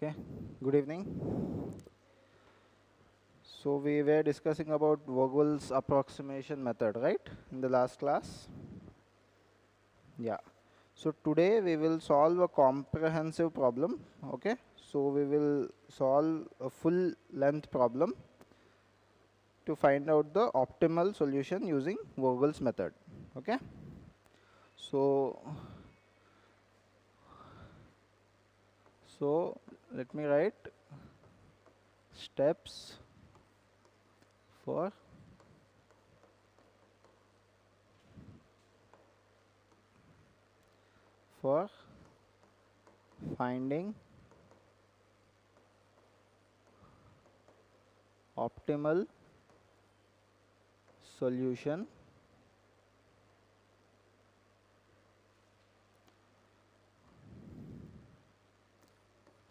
Okay, good evening. So we were discussing about Vogel's approximation method, right, in the last class? Yeah. So today we will solve a comprehensive problem, okay? So we will solve a full length problem to find out the optimal solution using Vogel's method, okay? So, let me write steps for finding optimal solution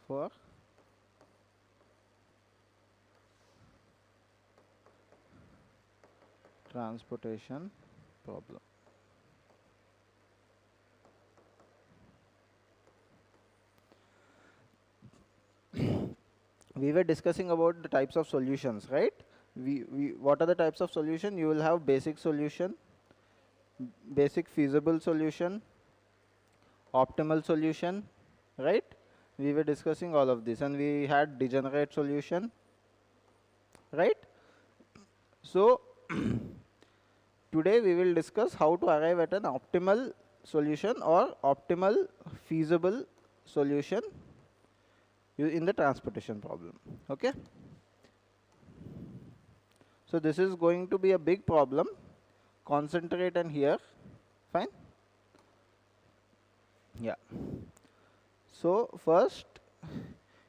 for transportation problem. We were discussing about the types of solutions, right? What are the types of solution? You will have basic solution, basic feasible solution, optimal solution, right? We were discussing all of this, and we had degenerate solution, right? So today we will discuss how to arrive at an optimal solution or optimal feasible solution in the transportation problem. Okay. So this is going to be a big problem. Concentrate and hear. Fine. Yeah. So first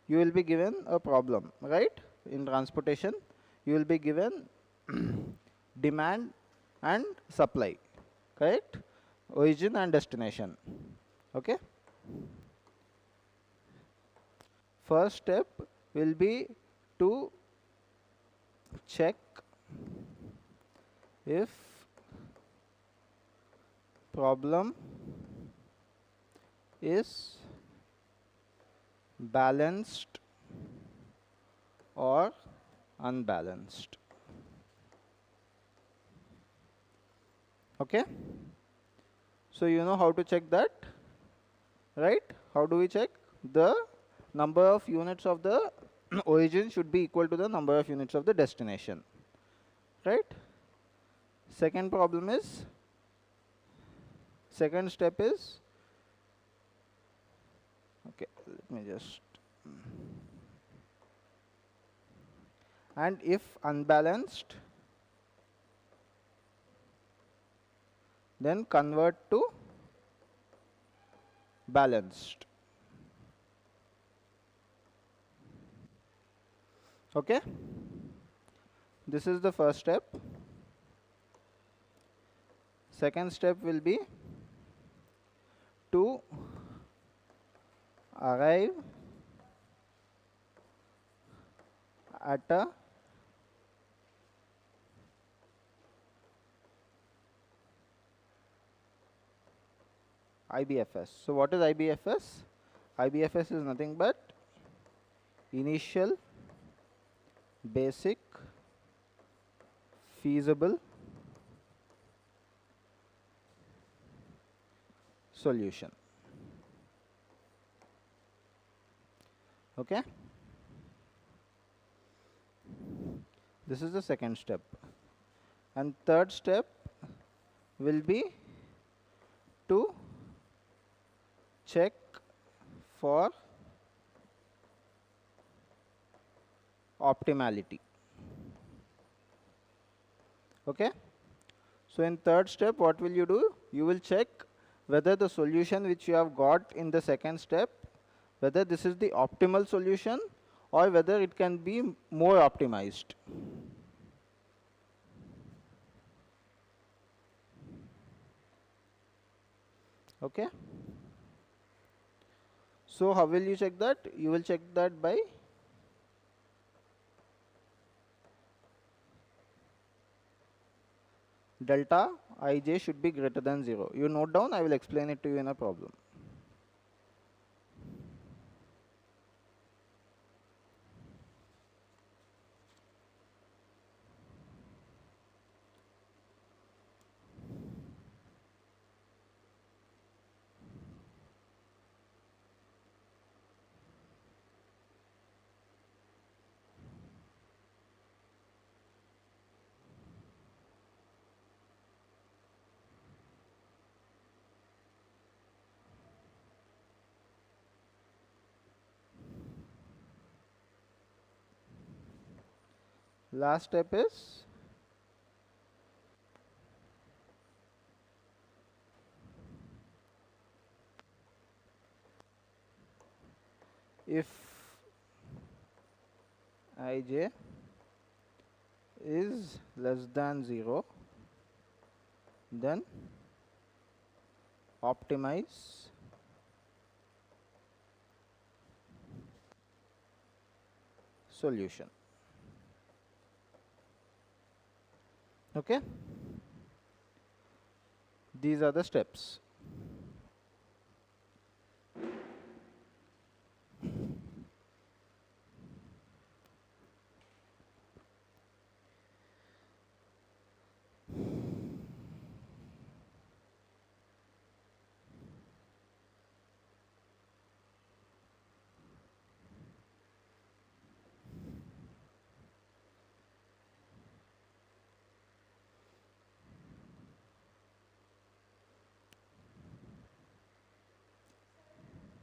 you will be given a problem, right? In transportation you will be given demand and supply, correct? Origin and destination. Okay. First step will be to check if problem is balanced or unbalanced. Okay. So you know how to check that, right? How do we check? The number of units of the origin should be equal to the number of units of the destination, right? Second problem is, second step is, okay, let me just, and if unbalanced, then convert to balanced. Okay. This is the first step. Second step will be to arrive at a IBFS. So what is IBFS? IBFS is nothing but initial basic feasible solution. Okay. This is the second step. And third step will be to check for optimality. Okay. So in third step, what will you do? You will check whether the solution which you have got in the second step, whether this is the optimal solution or whether it can be more optimized. Okay. So how will you check that? You will check that by delta ij should be greater than 0. You note down, I will explain it to you in a problem. Last step is if ij is less than 0, then optimize solution. Okay, these are the steps.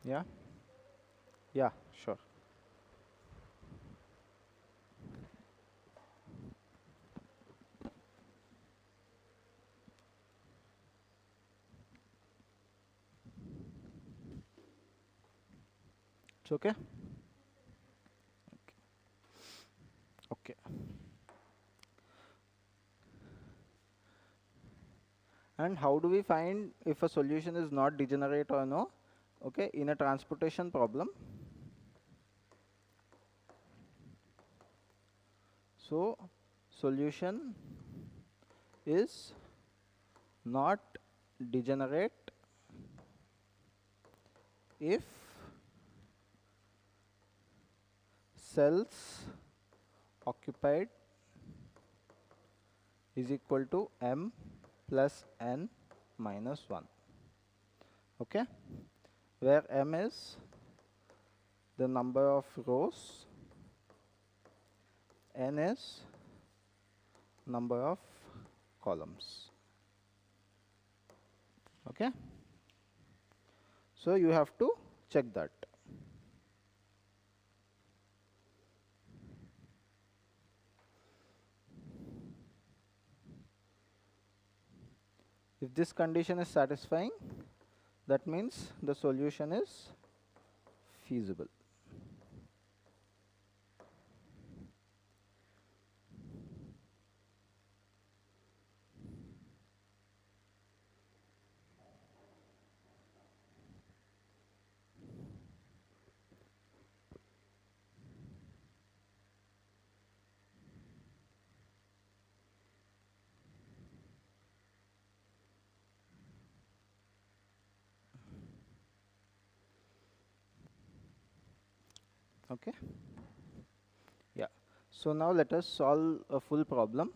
Yeah, yeah, sure. It's okay. Okay. And how do we find if a solution is not degenerate or no? Okay, in a transportation problem. So solution is not degenerate if cells occupied is equal to m plus n minus 1. Okay, where m is the number of rows, n is number of columns. Okay, so you have to check that. If this condition is satisfying, that means the solution is feasible. Okay, yeah. So now let us solve a full problem.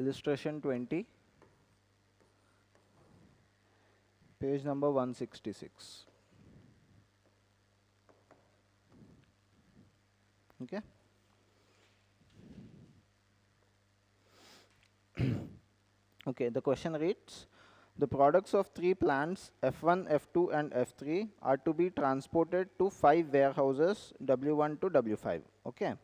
Illustration 20, page number 166. Okay. Okay, the question reads, the products of three plants F1, F2 and F3 are to be transported to 5 warehouses W1 to W5. Okay.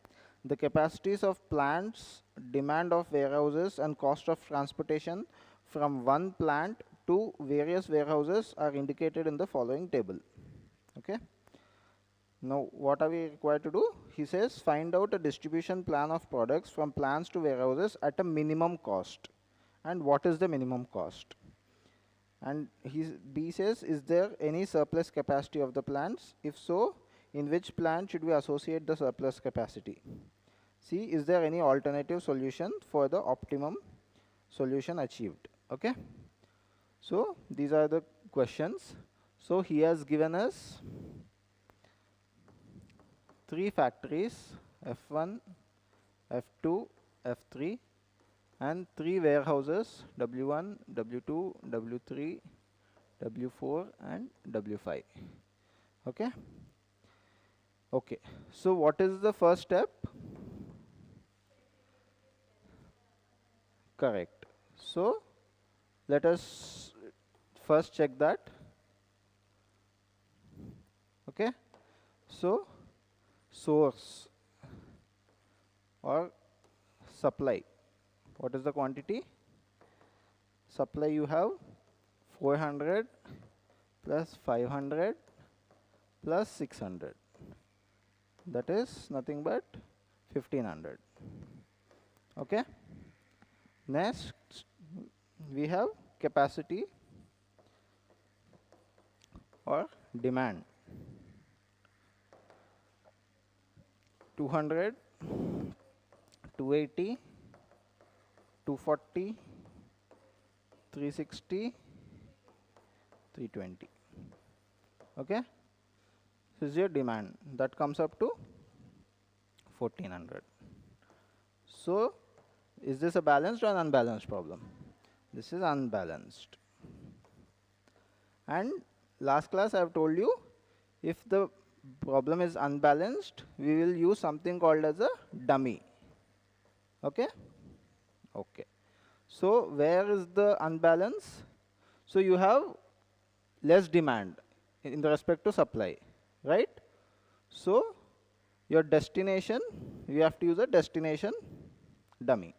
The capacities of plants, demand of warehouses and cost of transportation from one plant to various warehouses are indicated in the following table. Okay. Now, what are we required to do? He says, find out a distribution plan of products from plants to warehouses at a minimum cost. And what is the minimum cost? And B says, is there any surplus capacity of the plants? If so, in which plant should we associate the surplus capacity? C, is there any alternative solution for the optimum solution achieved? Okay. So these are the questions. So he has given us three factories, F1, F2, F3, and three warehouses, W1, W2, W3, W4, and W5. Okay. Okay. So what is the first step? Correct. So let us first check that. Okay. So source or supply. What is the quantity? Supply you have 400 plus 500 plus 600. That is nothing but 1500. Okay. Next we have capacity or demand. 200, 280, 240, 360, 320. Okay. This is your demand. That comes up to 1400. So, is this a balanced or an unbalanced problem? This is unbalanced. And last class I have told you, if the problem is unbalanced, we will use something called as a dummy. Okay? Okay. So, where is the unbalance? So, you have less demand in the respect to supply, right? So, your destination, you have to use a destination dummy,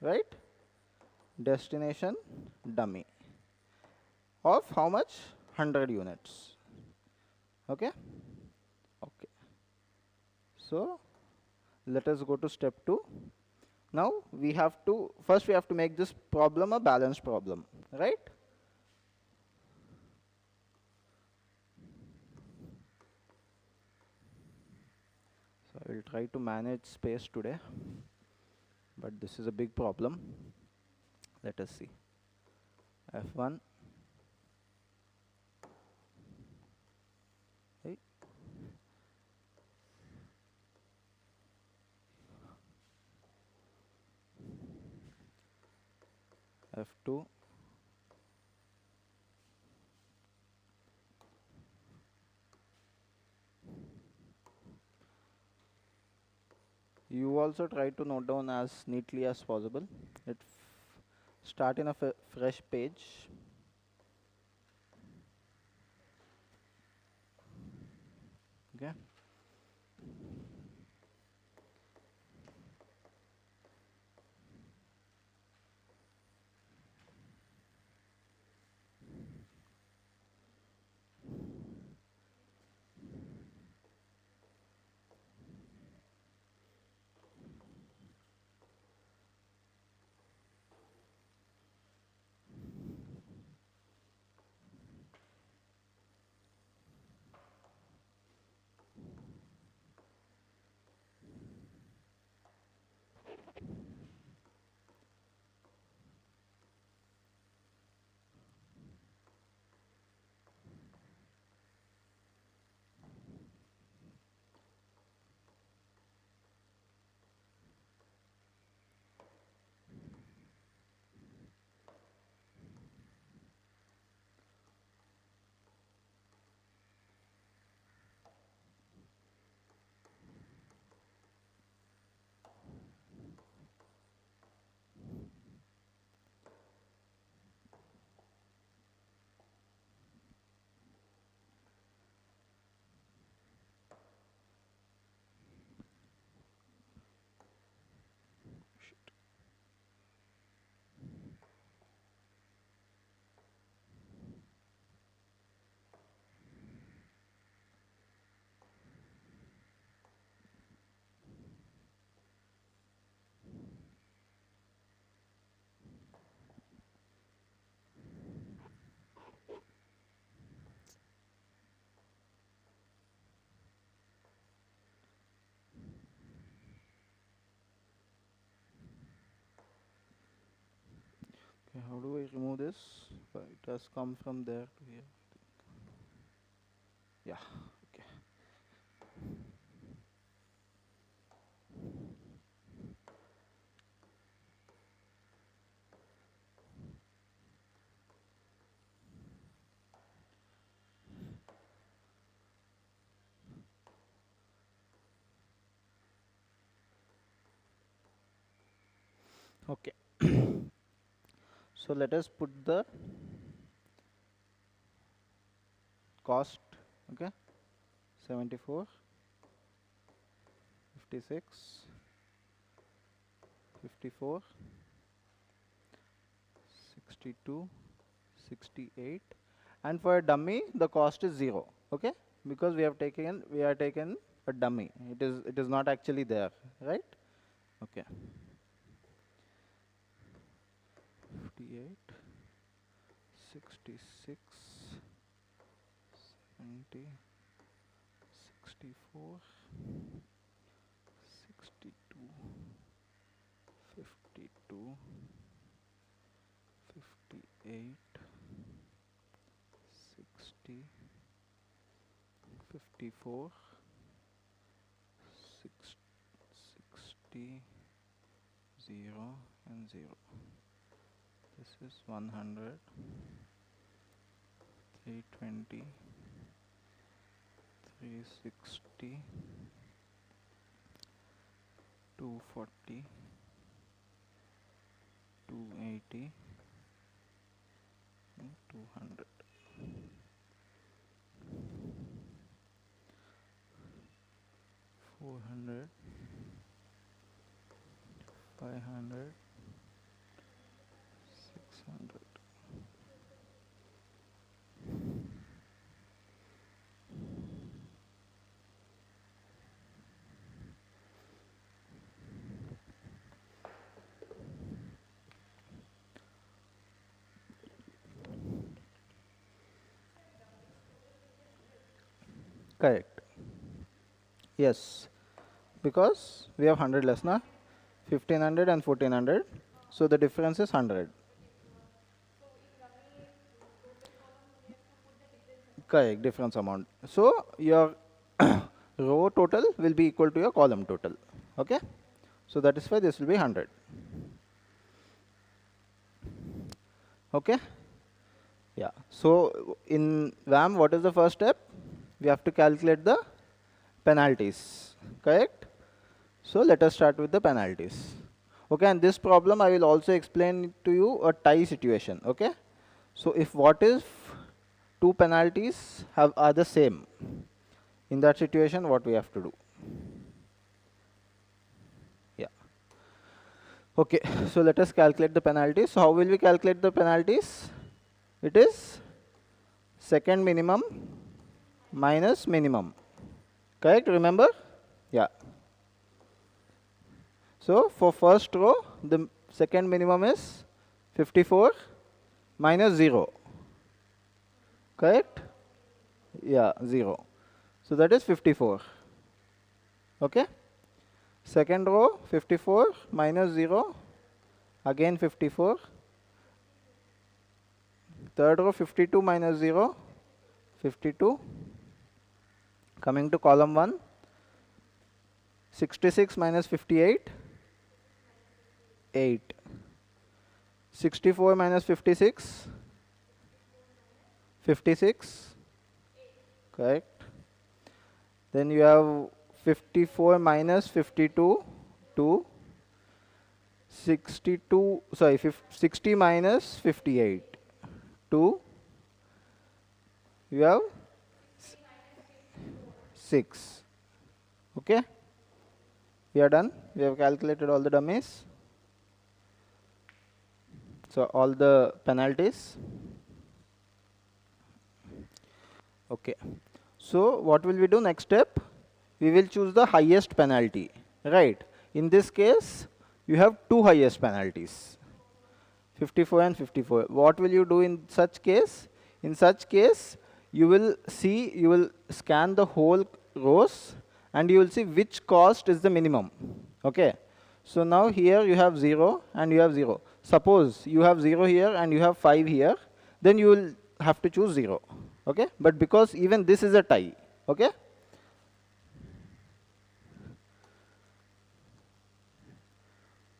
right? Destination dummy of how much? 100 units. Okay? Okay. So, let us go to step 2. Now, we have to, first we have to make this problem a balanced problem, right? So, I will try to manage space today, but this is a big problem. Let us see. F1. Right. F2. You also try to note down as neatly as possible. Start in a fresh page. Okay. Okay, how do I remove this? It has come from there to here. Yeah. Okay. Okay. So let us put the cost. Okay. 74. 56, 54, 62, 68, and for a dummy the cost is 0. Okay, because we are taken a dummy. It is not actually there, right? Okay. 58, 66, 70, 64, 62, 52, 58, 60, 54, 60, 0 and 0. This is 100, 320, 360, 240, 280, and 200. 400, 500, 600. Correct. Yes, because we have 100 less, na? 1500 and 1400. So the difference is 100. Correct, difference amount. So your row total will be equal to your column total. Okay? So that is why this will be 100. Okay? Yeah. So in VAM, what is the first step? We have to calculate the penalties. Correct? So let us start with the penalties. Okay, and this problem I will also explain to you a tie situation. Okay? So if what if two penalties are the same, in that situation what we have to do? Yeah. Okay, so let us calculate the penalties. So how will we calculate the penalties? It is second minimum minus minimum. Correct, remember? Yeah. So for first row, the second minimum is 54 minus 0. Correct? Yeah, 0. So that is 54. Okay? Second row, 54 minus 0, again 54. Third row, 52 minus 0, 52. Coming to column 1, 66 minus 58, 8. 64 minus 56, 56. Correct. Then you have 54 minus 52, 2. 60 minus 58, 2. You have 6. Okay? We are done. We have calculated all the dummies. So all the penalties. Okay. So what will we do next step? We will choose the highest penalty. Right. In this case, you have two highest penalties, 54 and 54. What will you do in such case? In such case, you will scan the whole rows and you will see which cost is the minimum. Okay. So now here you have 0 and you have 0. Suppose you have 0 here and you have 5 here, then you will have to choose 0. Okay. But because even this is a tie. Okay.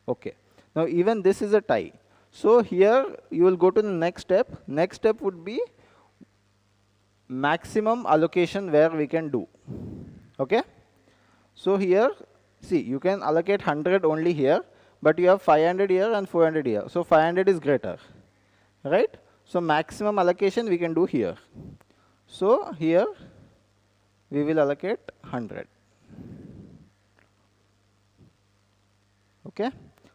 Okay. Now even this is a tie. So here you will go to the next step. Next step would be maximum allocation where we can do. Okay. So here, see, you can allocate 100 only here, but you have 500 here and 400 here. So 500 is greater, right? So maximum allocation we can do here. So here we will allocate 100. Okay,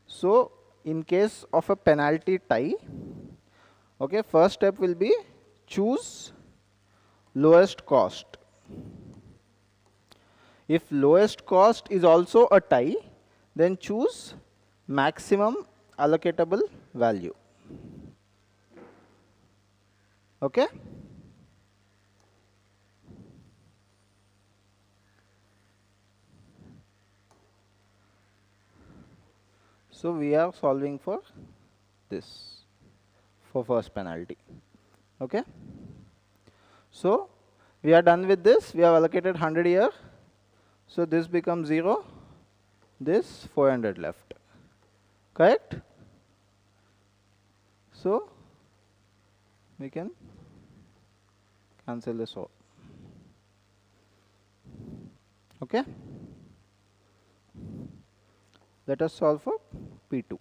so in case of a penalty tie, okay, first step will be choose lowest cost. If lowest cost is also a tie, then choose maximum allocatable value. Okay, so we are solving for this, for first penalty. Okay, so we are done with this. We have allocated 100 here, so this becomes 0, this 400 left. Correct? So we can cancel this all. Okay, let us solve for P2.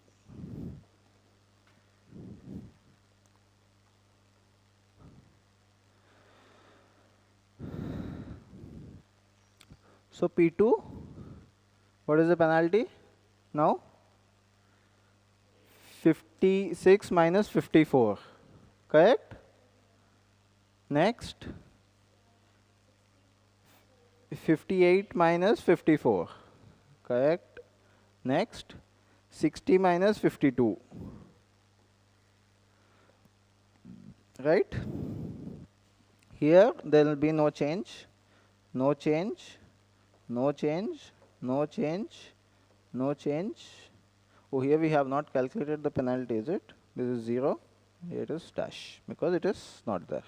So P2, what is the penalty now? 56 minus 54, correct? Next, 58 minus 54, correct? Next, 60 minus 52, right? Here there will be no change, no change, no change, no change, no change. Oh, here we have not calculated the penalty, is it? This is 0, here it is dash, because it is not there.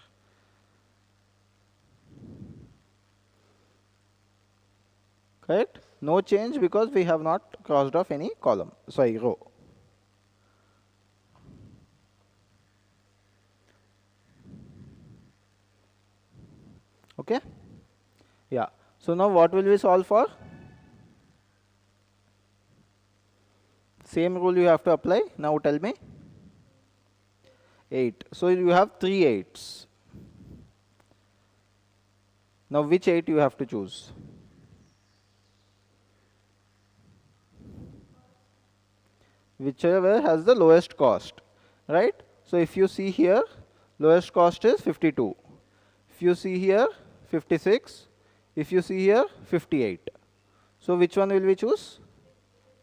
Correct? No change because we have not crossed off any column, sorry, row. Okay? Yeah. So now what will we solve for? Same rule you have to apply. Now tell me. 8. So you have 3 8s. Now which 8 you have to choose? Whichever has the lowest cost, right? So if you see here, lowest cost is 52. If you see here, 56. If you see here, 58. So which one will we choose?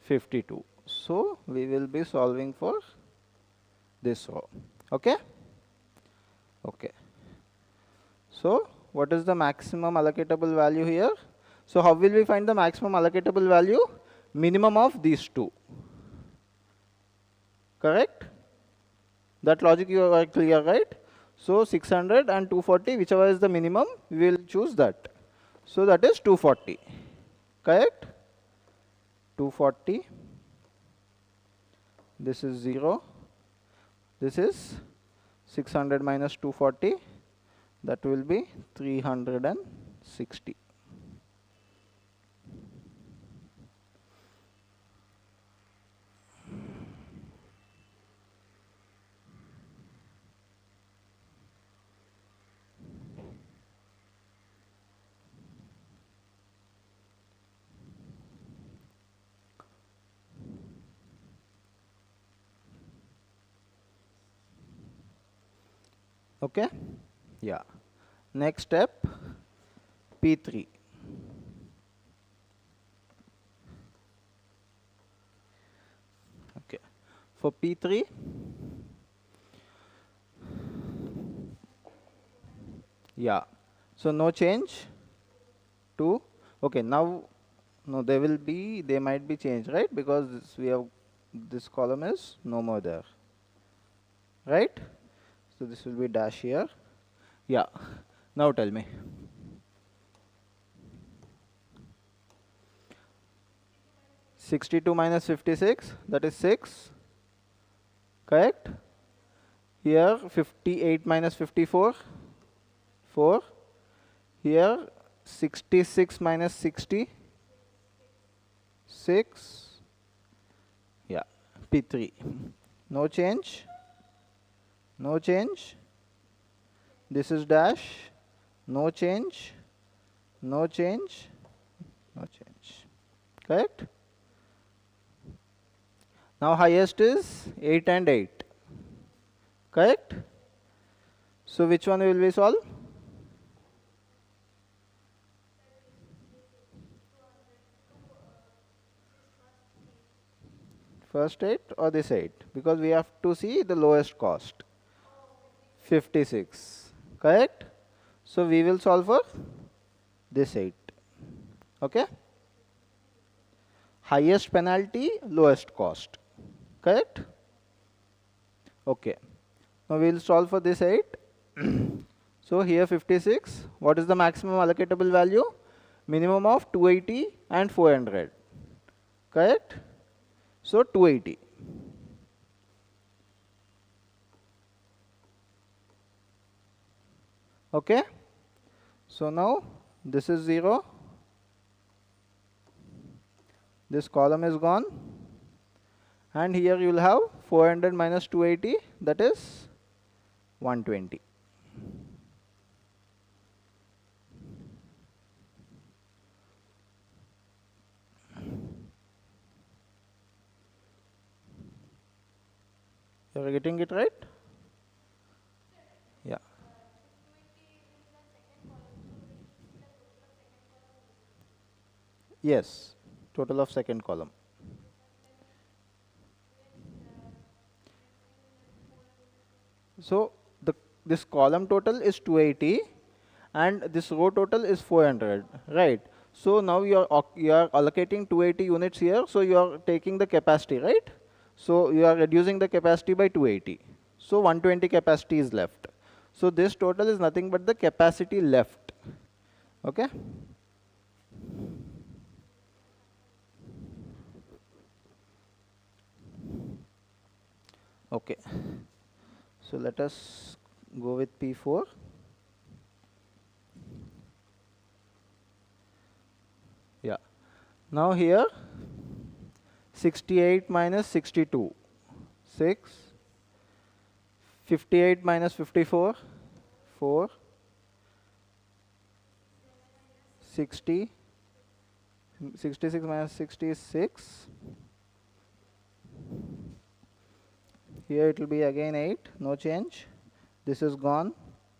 52. So we will be solving for this row. Okay? Okay. So what is the maximum allocatable value here? So how will we find the maximum allocatable value? Minimum of these two. Correct? That logic you are clear, right? So 600 and 240, whichever is the minimum, we will choose that. So that is 240. Correct? 240. This is 0. This is 600 minus 240. That will be 360. Okay? Yeah. Next step, P3. Okay. For P3, yeah. So no change. 2. Okay, now no, they might be changed, right? Because we have this column is no more there, right? So this will be dash here. Yeah. Now tell me. 62 minus 56, that is 6. Correct? Here 58 minus 54, 4. Here 66 minus 60, 6. Yeah, P3. No change. No change. This is dash. No change. No change. No change. Correct? Now highest is 8 and 8. Correct? So which one will we solve? First 8 or this 8? Because we have to see the lowest cost. 56. Correct? So we will solve for this 8. Okay? Highest penalty, lowest cost. Correct? Okay. Now we will solve for this 8. So here 56. What is the maximum allocatable value? Minimum of 280 and 400. Correct? So 280. Okay? So now this is 0. This column is gone. And here you will have 400 minus 280, that is 120. You are getting it right? Yeah. Yes, total of second column. So this column total is 280 and this row total is 400, right? So now you are allocating 280 units here, so you are taking the capacity, right? So you are reducing the capacity by 280. So 120 capacity is left. So this total is nothing but the capacity left. Okay? Okay. So let us go with P4. Yeah. Now here 68 minus 62. 6. 58 minus 54. 4. 60. 66 minus 66. Here it will be again 8, no change. This is gone,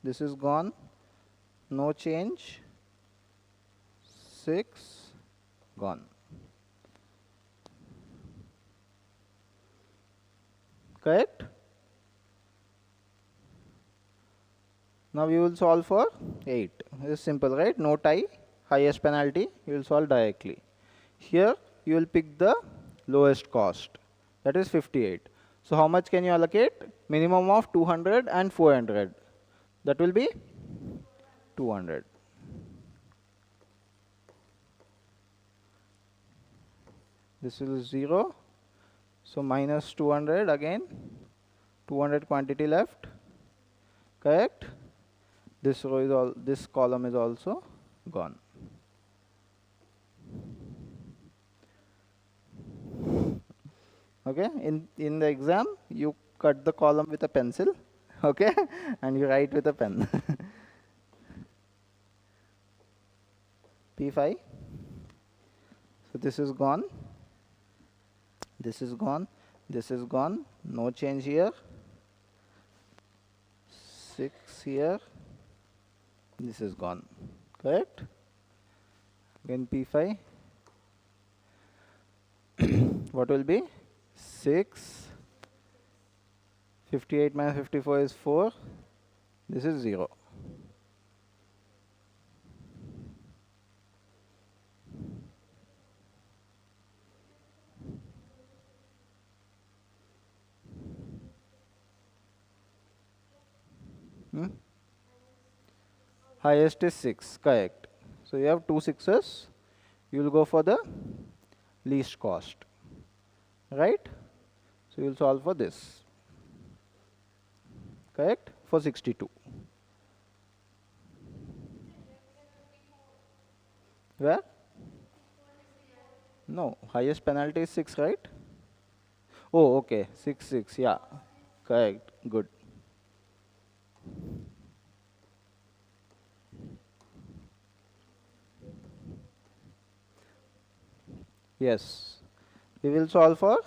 this is gone, no change. 6, gone. Correct? Now we will solve for 8. It is simple, right? No tie, highest penalty, you will solve directly. Here you will pick the lowest cost, that is 58. So how much can you allocate? Minimum of 200 and 400. That will be 200. This is 0. So minus 200 again. 200 quantity left. Correct? This row is all, this column is also gone. Okay, in the exam you cut the column with a pencil, okay, and you write with a pen. P5. So this is gone, this is gone, this is gone, no change here. 6 here, this is gone. Correct? Again P5. What will be? 6. 58 minus 54 is 4. This is 0. Highest is 6, correct. So you have 2 6s. You will go for the least cost, right? So you will solve for this, correct? For 62. Where? No, highest penalty is 6, right? Oh, okay, 6, 6, yeah, correct, good. Yes, we will solve for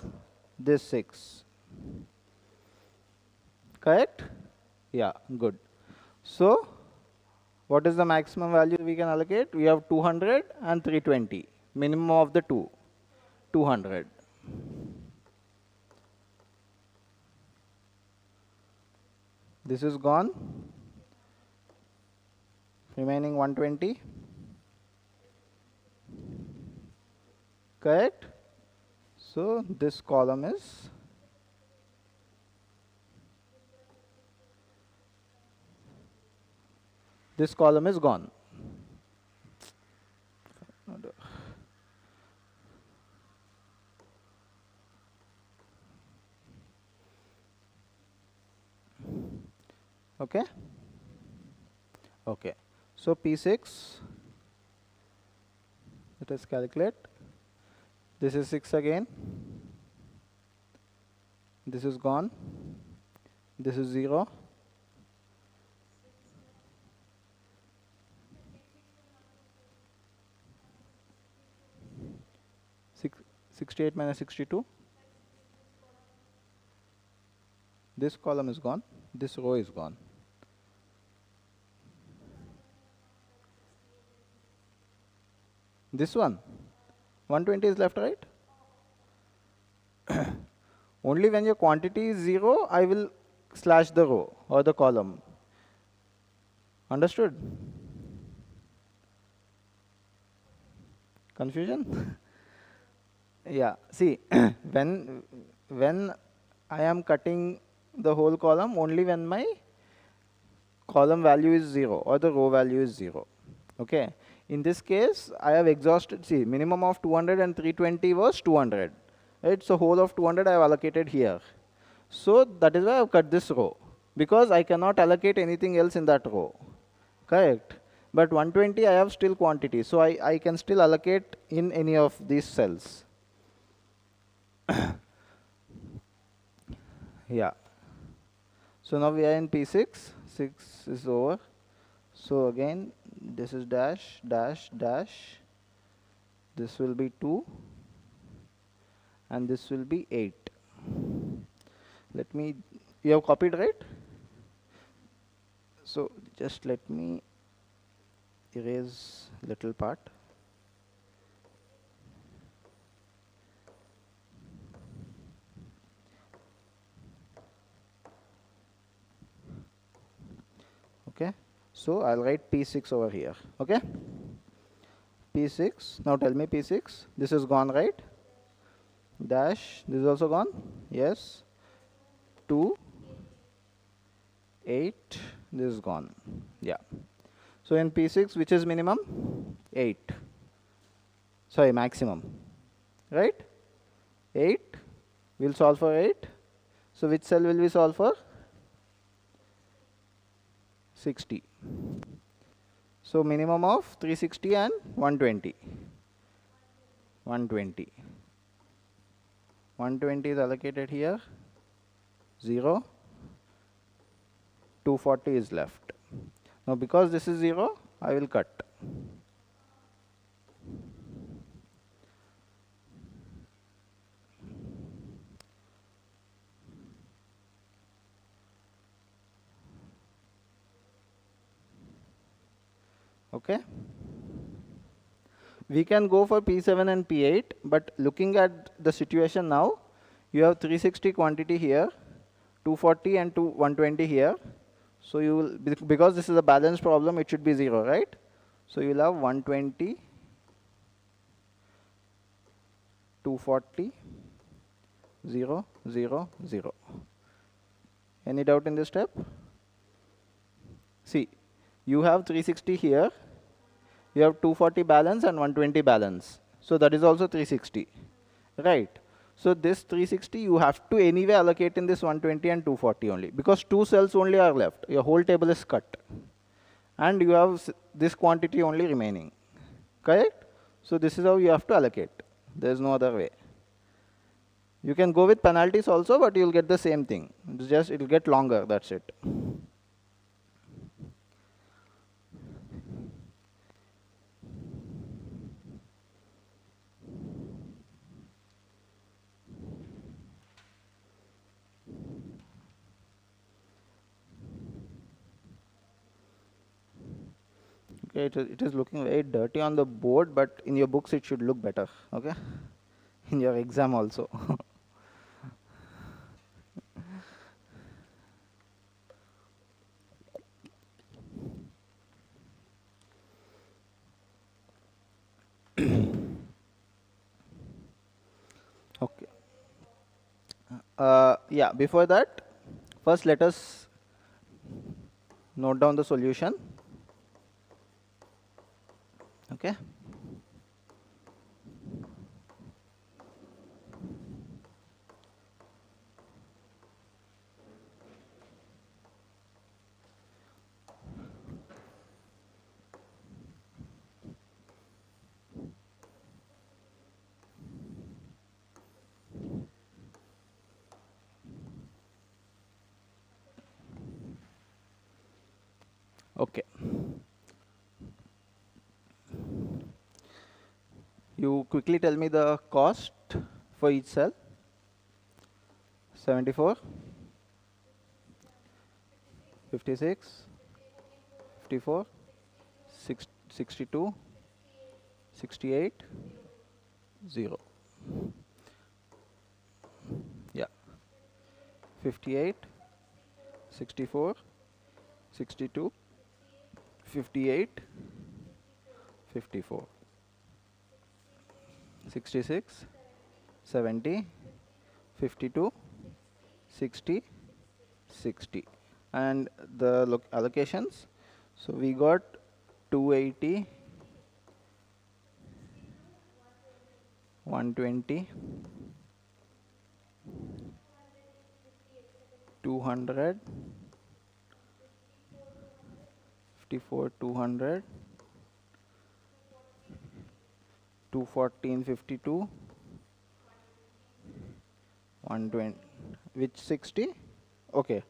this 6. Correct? Yeah, good. So what is the maximum value we can allocate? We have 200 and 320. Minimum of the two, 200. This is gone. Remaining 120. Correct? So this column is gone. Okay? Okay. So P6, let us calculate. This is 6 again. This is gone. This is 0. 68 minus 62. This column is gone. This row is gone. This one, 120 is left, right? Only when your quantity is 0, I will slash the row or the column. Understood? Confusion? Yeah, see, when I am cutting the whole column, only when my column value is 0 or the row value is 0. Okay. In this case, I have exhausted, see, minimum of 200 and 320 was 200. Right? So whole of 200 I have allocated here. So that is why I have cut this row, because I cannot allocate anything else in that row. Correct? But 120 I have still quantity, so I can still allocate in any of these cells. Yeah. So now we are in P6. 6 is over. So again, this is dash, dash, dash. This will be 2. And this will be 8. Let me, you have copied, right? So just let me erase little part. Okay. So I'll write P6 over here. Okay. P6. Now tell me P6. This is gone, right? Dash. This is also gone. Yes. 2. 8. This is gone. Yeah. So in P6, which is minimum? 8. Sorry, maximum. Right? 8. We'll solve for 8. So which cell will we solve for? 60. So minimum of 360 and 120. 120. 120 is allocated here. 0. 240 is left. Now because this is 0, I will cut. Okay. We can go for P7 and P8, but looking at the situation now, you have 360 quantity here, 240 and 120 here. So you will, because this is a balanced problem, it should be 0, right? So you will have 120, 240, 0, 0, 0. Any doubt in this step? See, you have 360 here, you have 240 balance and 120 balance. So that is also 360, right? So this 360 you have to anyway allocate in this 120 and 240 only, because 2 cells only are left. Your whole table is cut. And you have this quantity only remaining, correct? So this is how you have to allocate. There is no other way. You can go with penalties also, but you will get the same thing. It's just it will get longer, that's it. Okay, it is looking very dirty on the board, but in your books it should look better. Okay, in your exam also. Okay. Yeah, before that, first let us note down the solution. Okay. Okay. You quickly tell me the cost for each cell. 74, 56, 54, 62, 68, 0. Yeah. 58, 64, 62, 58, 54, 66, 70, 52, 60, 60. And the allocations. So we got 280, 120, 200, 54, 200, 214, 52, 120. Which 60? Okay.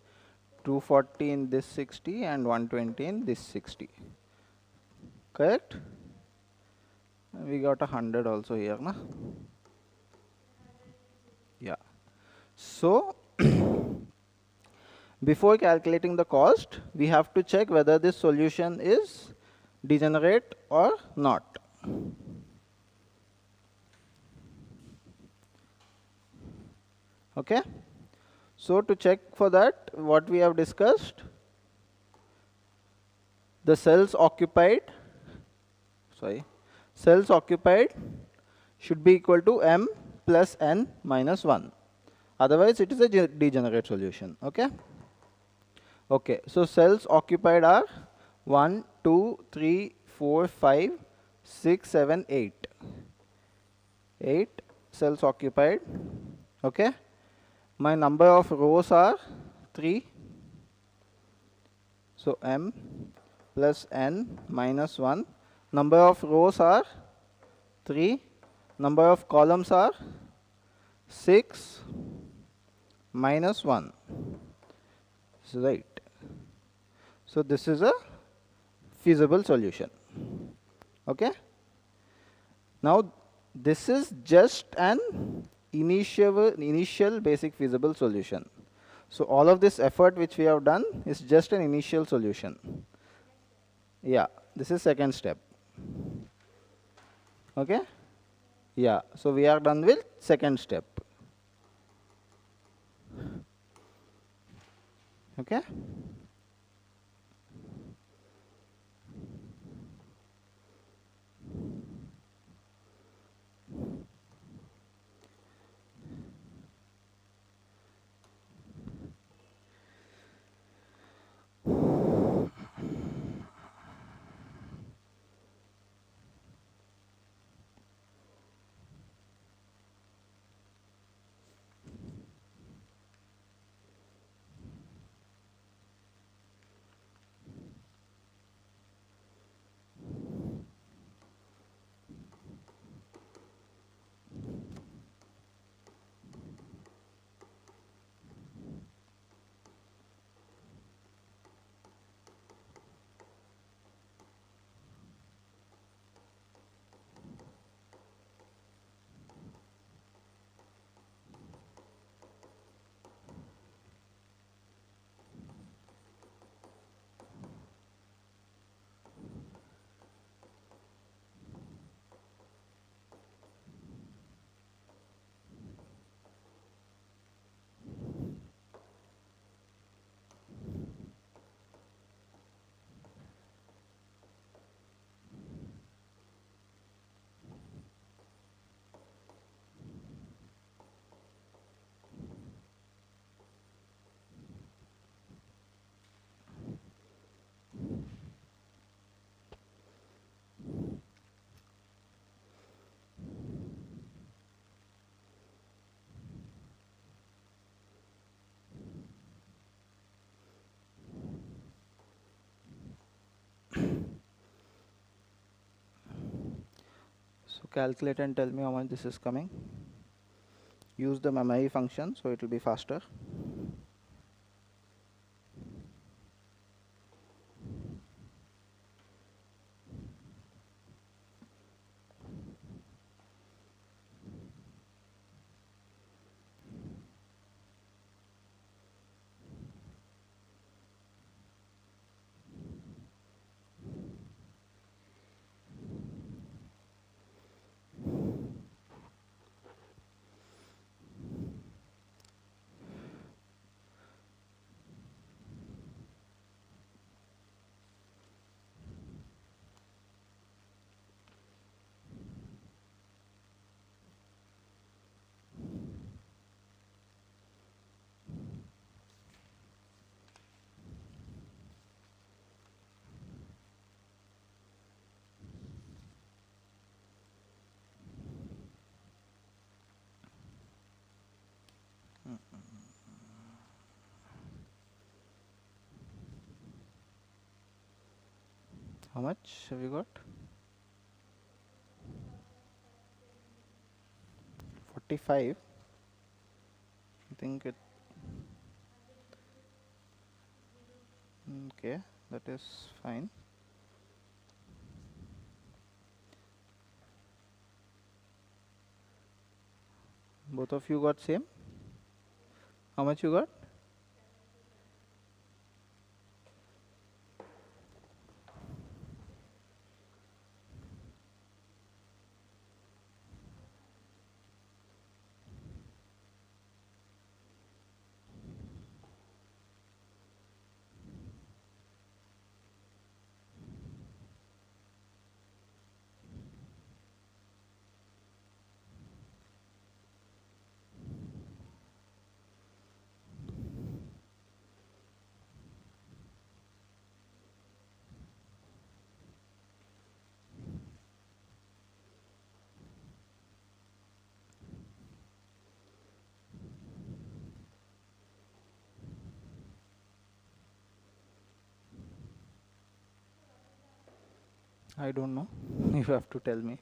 240 in this 60 and 120 in this 60. Correct? We got 100 also here, na? Yeah. So, before calculating the cost, we have to check whether this solution is degenerate or not. Okay? So, to check for that, what we have discussed, the cells occupied should be equal to m plus n minus 1. Otherwise, it is a degenerate solution. Okay? Okay, so cells occupied are 1, 2, 3, 4, 5, 6, 7, 8. 8 cells occupied. Okay? My number of rows are 3. So m plus n minus 1. Number of rows are 3. Number of columns are 6 minus 1. Right. So this is a feasible solution. Okay. Now this is just an initial basic feasible solution. So all of this effort which we have done is just an initial solution. Yeah, this is second step. Okay. Yeah, so we are done with second step. Okay. calculate and tell me how much this is coming. Use the memory function, so it will be faster. How much have you got? 45. I think it. Okay, that is fine. Both of you got same? How much you got? I don't know. You have to tell me.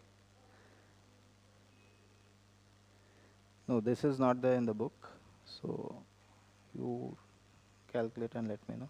No, this is not there in the book. So you calculate and let me know.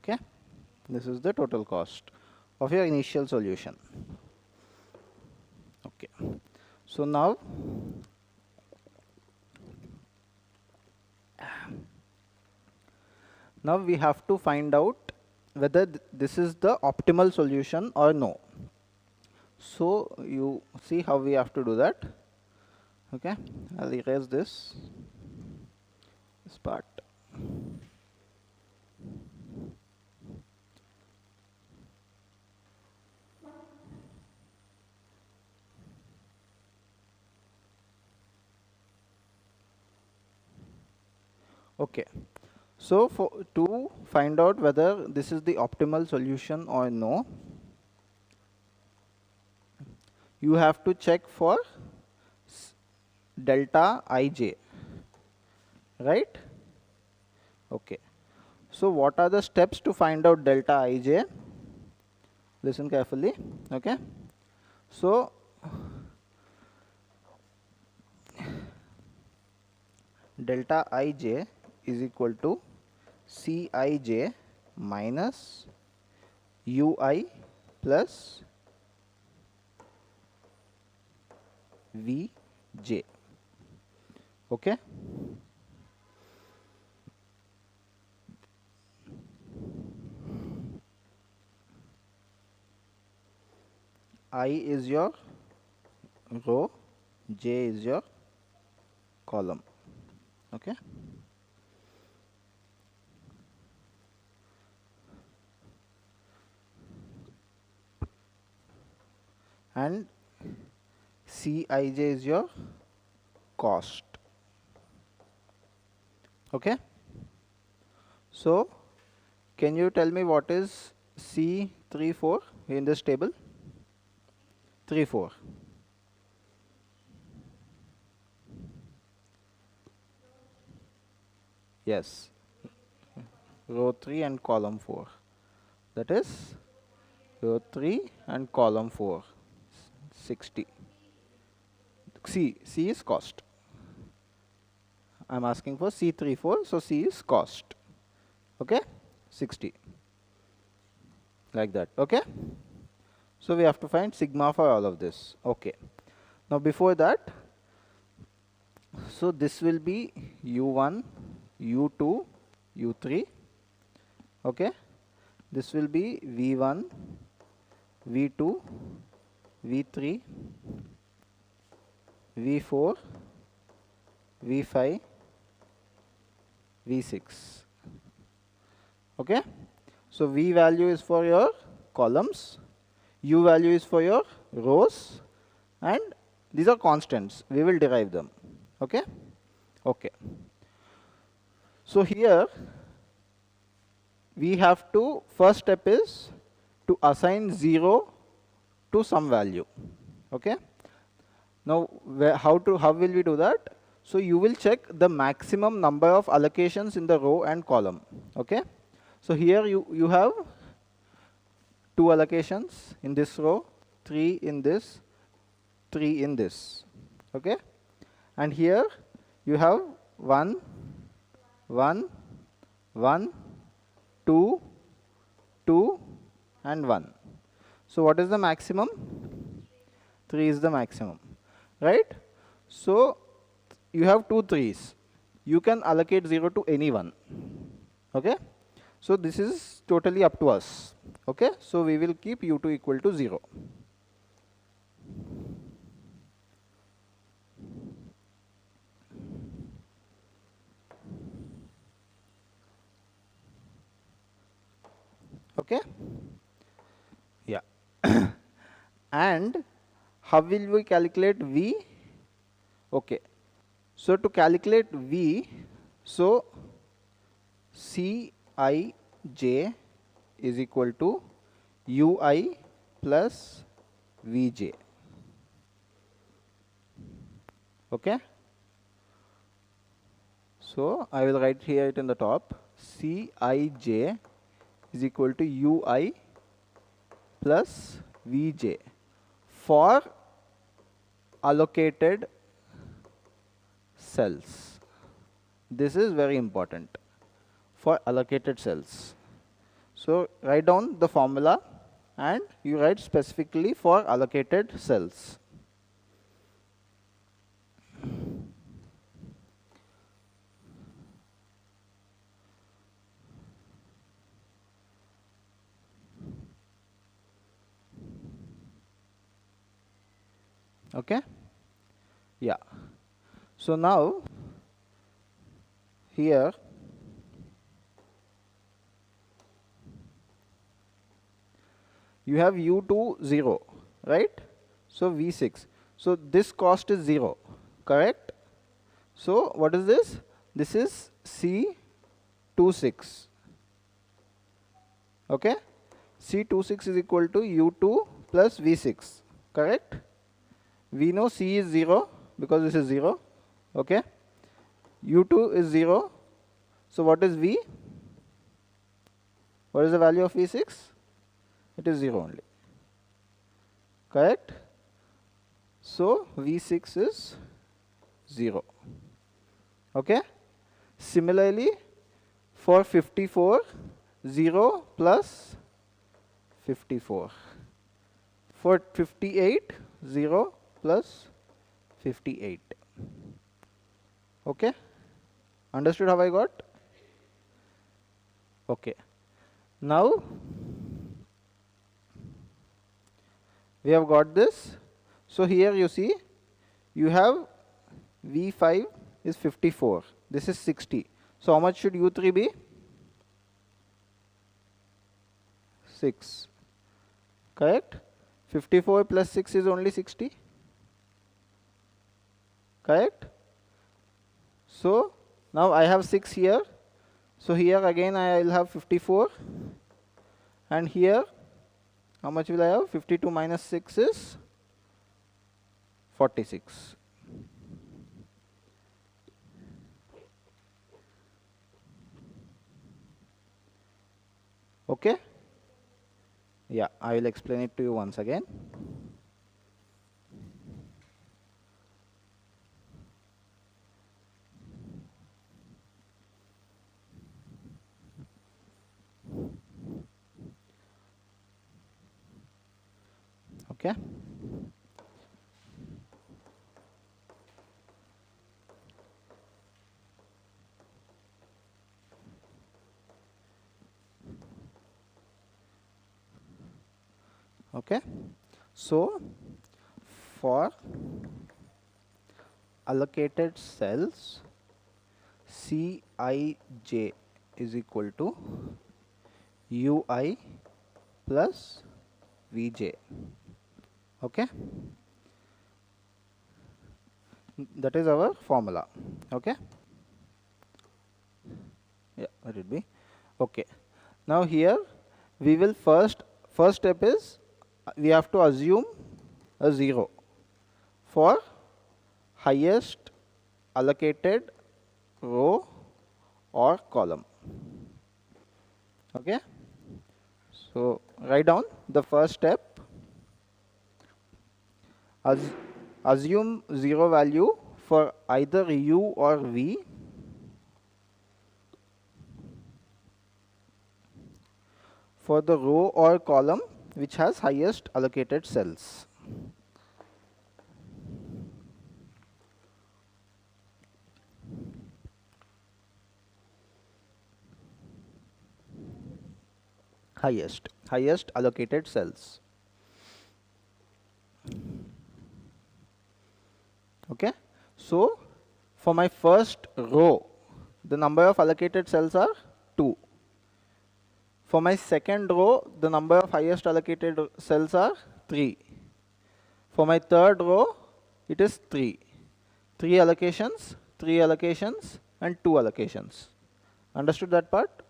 Okay, this is the total cost of your initial solution. Okay, so now we have to find out whether this is the optimal solution or no. So you see how we have to do that. Okay, I'll erase this part. Okay, So to find out whether this is the optimal solution or no, you have to check for delta ij, right? Okay. So what are the steps to find out delta ij? Listen carefully. Okay. So delta ij is equal to Cij minus Ui plus Vj. Okay. I is your row, j is your column. Okay. And Cij is your cost. Okay. So can you tell me what is C34 in this table? 34. Yes. Row 3 and column 4. That is row 3 and column 4. 60. C is cost. I'm asking for C34, so C is cost. Okay? 60. Like that. Okay? So we have to find sigma for all of this. Okay. Now before that, so this will be U1, U2, U3. Okay? This will be V1, V2, V3, V4, V5, V6. Okay? So V value is for your columns, U value is for your rows, and these are constants. We will derive them. Okay? Okay. So here we have to, first step is to assign 0 to some value. Okay? Now how will we do that? So you will check the maximum number of allocations in the row and column. Okay? So here you have 2 allocations in this row, 3 in this, 3 in this. Okay? And here you have 1, 1, 1, 2, 2, and 1. So what is the maximum? 3 is the maximum. Right? So you have 2 3s. You can allocate 0 to anyone. Okay? So this is totally up to us. Okay? So we will keep U2 equal to 0. Okay? Yeah. And how will we calculate V? Okay. So to calculate V, so Cij is equal to Ui plus Vj. Okay? So I will write here it in the top. Cij is equal to Ui plus Vj for allocated cells. This is very important for allocated cells. So write down the formula and you write specifically for allocated cells. Okay? Yeah. So now here you have U2 0, right? So V6. So this cost is 0, correct? So what is this? This is C2 C26. Okay, C26 is equal to U2 plus V6, correct? We know C is 0 because this is 0. Okay, U2 is 0. So what is V? What is the value of V6? It is 0 only, correct? So V6 is 0. Okay. Similarly, for 54, 0 plus 54. For 58, 0 plus 58. Okay. Understood how I got? Okay. Now we have got this. So here you see you have V5 is 54. This is 60. So how much should U3 be? 6. Correct? 54 plus 6 is only 60. Correct? So now I have 6 here. So here again I will have 54. And here, how much will I have? 52 minus 6 is 46. Okay? Yeah, I will explain it to you once again. Okay? Okay? So, for allocated cells, Cij is equal to Ui plus Vj. Okay? That is our formula. Okay? Yeah, let it be. Okay. Now here we will first step is we have to assume a 0 for highest allocated row or column. Okay? So write down the first step. Assume 0 value for either U or V for the row or column which has highest allocated cells. Highest allocated cells. Okay, so for my first row, the number of allocated cells are 2. For my second row, the number of highest allocated cells are 3. For my third row, it is 3. 3 allocations, 3 allocations, and 2 allocations. Understood that part?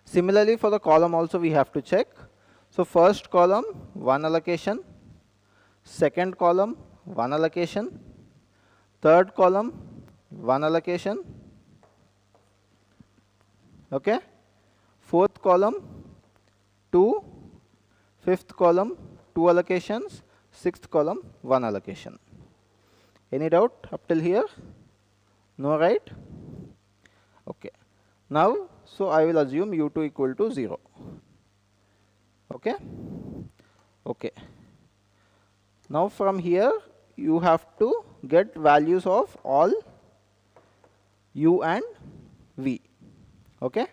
Similarly, for the column also we have to check. So first column, 1 allocation. Second column, 1 allocation. Third column, 1 allocation. Okay. Fourth column, 2. Fifth column, 2 allocations. Sixth column, 1 allocation. Any doubt up till here? No, right? Okay. Now, so I will assume U2 equal to 0. Okay? Okay. Now from here, you have to get values of all U and V. Okay?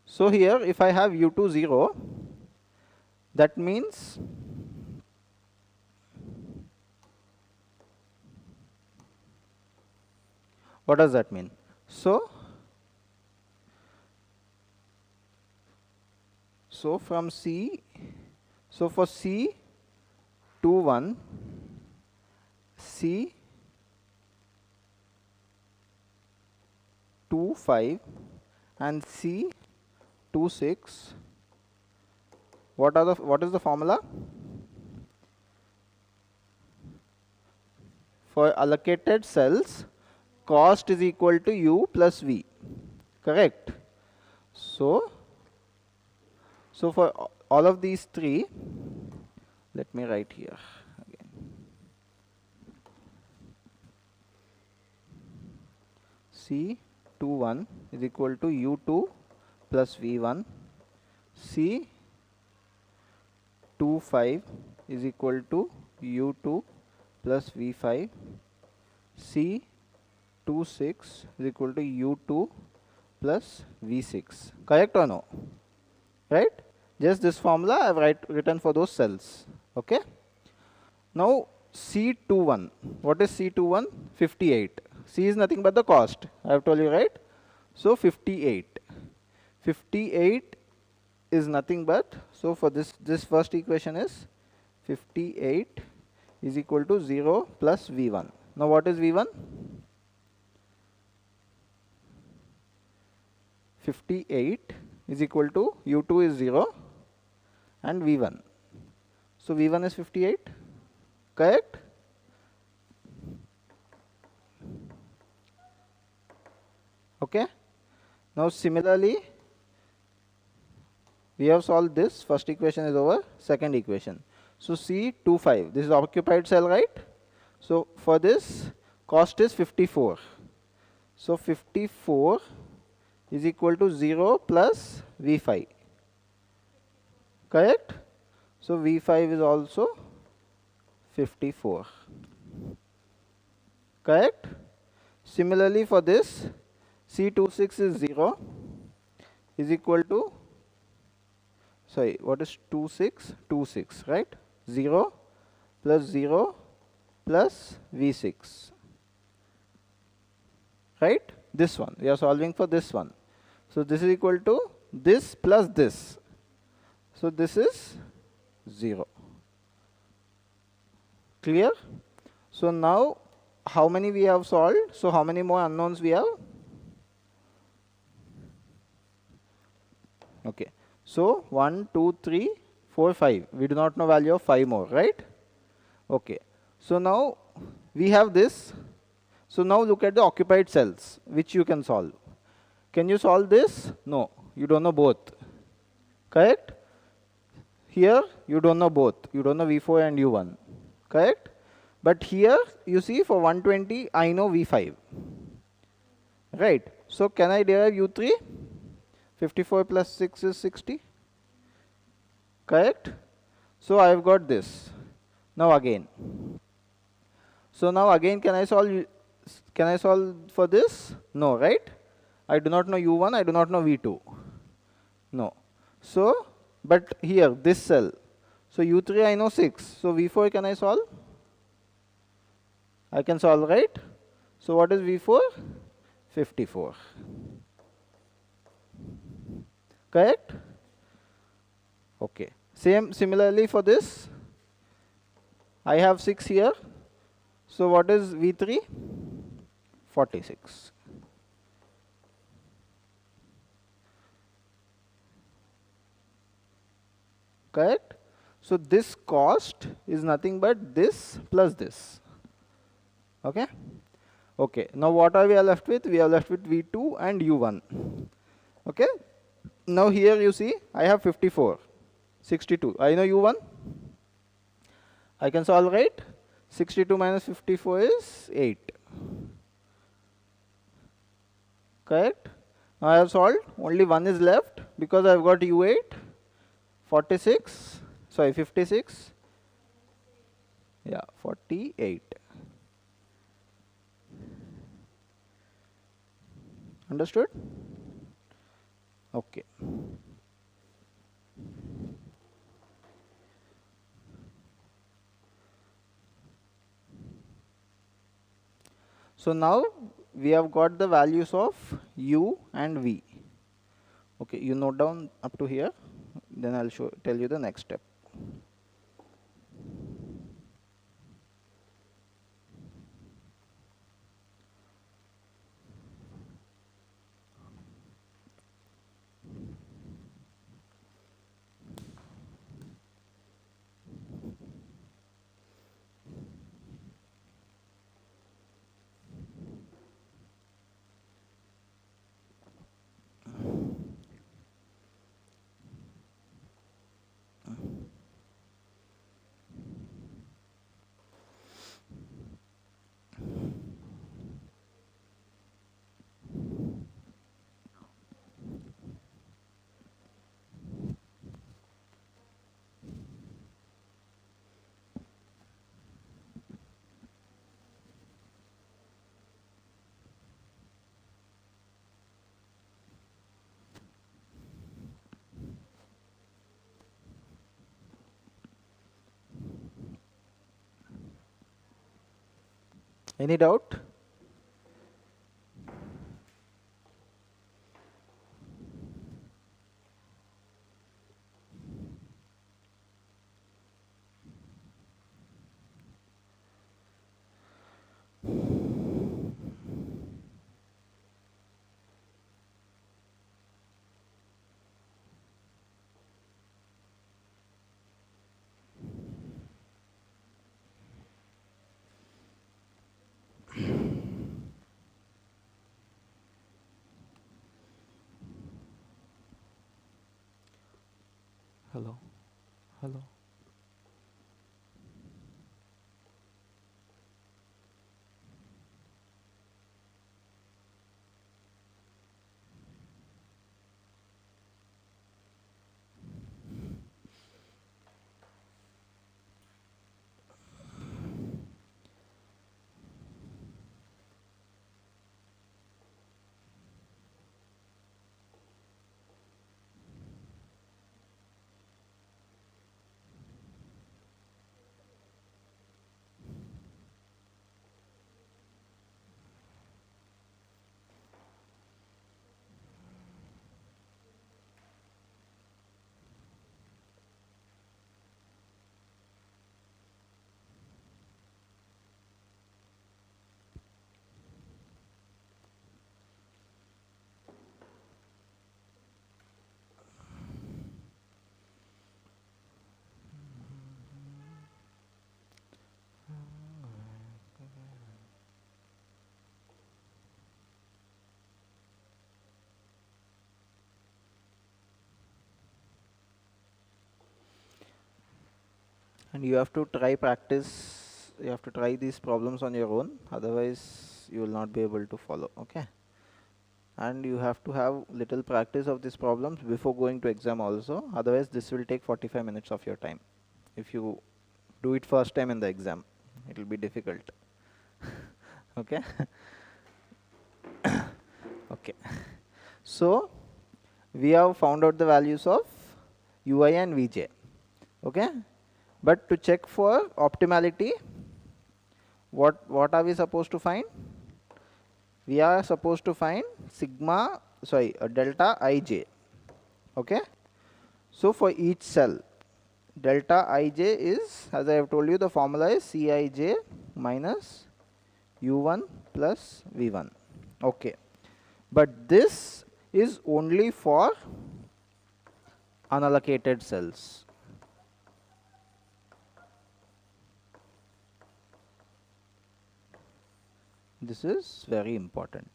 So here, if I have U2 0, that means what does that mean? So from C, so for C 2 1, C 2 5, and C26. What is the formula? For allocated cells, cost is equal to U plus V. Correct? So for all of these three, let me write here again. C21 is equal to U2 plus V1. C25 is equal to U2 plus V5. C26 is equal to U2 plus V6. Correct or no? Right? Just this formula I have written for those cells. Okay? Now C21. What is C21? 58. C is nothing but the cost. I have told you, right? So 58. 58 is nothing but, so for this first equation is 58 is equal to 0 plus V1. Now what is V1? 58 is equal to U2 is 0 and V1. So V1 is 58. Correct? Okay. Now similarly, we have solved this. First equation is over. Second equation. So C25. This is occupied cell, right? So for this, cost is 54. So 54 is equal to 0 plus V5. Correct? So V5 is also 54. Correct? Similarly for this, C26 is 0 is equal to, sorry, what is 26? 26, right? 0 plus 0 plus V6. Right? This one. We are solving for this one. So this is equal to this plus this. So this is 0. Clear? So now how many we have solved? So how many more unknowns we have? Okay. So 1, 2, 3, 4, 5. We do not know value of 5 more, right? Okay. So now we have this. So now look at the occupied cells, which you can solve. Can you solve this? No. You don't know both. Correct? Here you don't know both. You don't know V4 and U1. Correct? But here you see for 120 I know V5. Right? So can I derive U3? 54 plus 6 is 60. Correct? So I have got this. Now again. So now again can I solve for this? No, right? I do not know U1, I do not know V2. No. So, but here, this cell. So U3 I know 6. So V4 can I solve? I can solve, right? So what is V4? 54. Correct? Okay. Similarly for this, I have 6 here. So what is V3? 46. Correct? So this cost is nothing but this plus this. Okay? Okay. Now what are we left with? We are left with V2 and U1. Okay? Now here you see I have 54. 62. I know U1. I can solve, right? 62 minus 54 is 8. Correct? Now I have solved. Only one is left because I have got U8. 46. Sorry, 56. Yeah, 48. Understood? Okay. So now we have got the values of U and V. Okay, you note down up to here, then I'll tell you the next step. Any doubt? Hello, hello. And you have to try these problems on your own, otherwise you will not be able to follow. Okay, and you have to have little practice of these problems before going to exam also, otherwise this will take 45 minutes of your time. If you do it first time in the exam, it will be difficult. Okay. Okay, so we have found out the values of ui and vj. Okay, but to check for optimality, what are we supposed to find? We are supposed to find delta ij. Okay, so for each cell, delta ij is, as I have told you, the formula is Cij minus u1 plus v1. Okay, but this is only for unallocated cells. This is very important.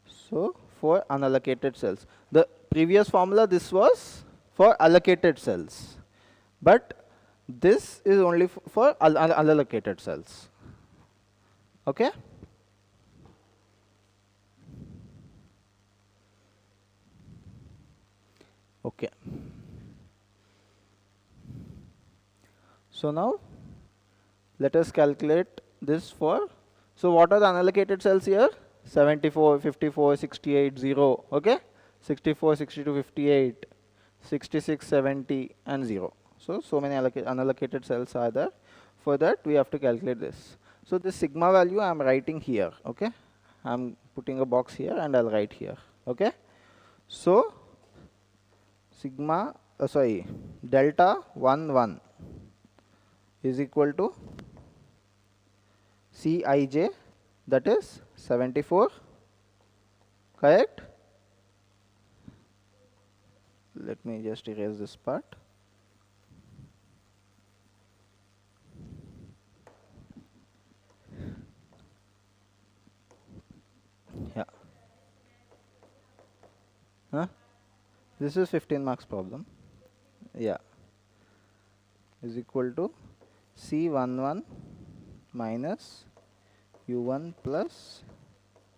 So for unallocated cells, the previous formula, this was for allocated cells, but this is only for unallocated cells. Okay. Okay. So now let us calculate this for, so what are the unallocated cells here? 74, 54, 68, 0. Okay, 64, 62, 58, 66, 70 and 0. So many unallocated cells are there. For that we have to calculate this. So this sigma value I am writing here. Okay, I am putting a box here and I'll write here. Okay, so sigma delta 1 1 is equal to Cij, that is 74, correct? Let me just erase this part. Yeah. Huh? This is 15 marks problem. Yeah. Is equal to C11 minus U1 plus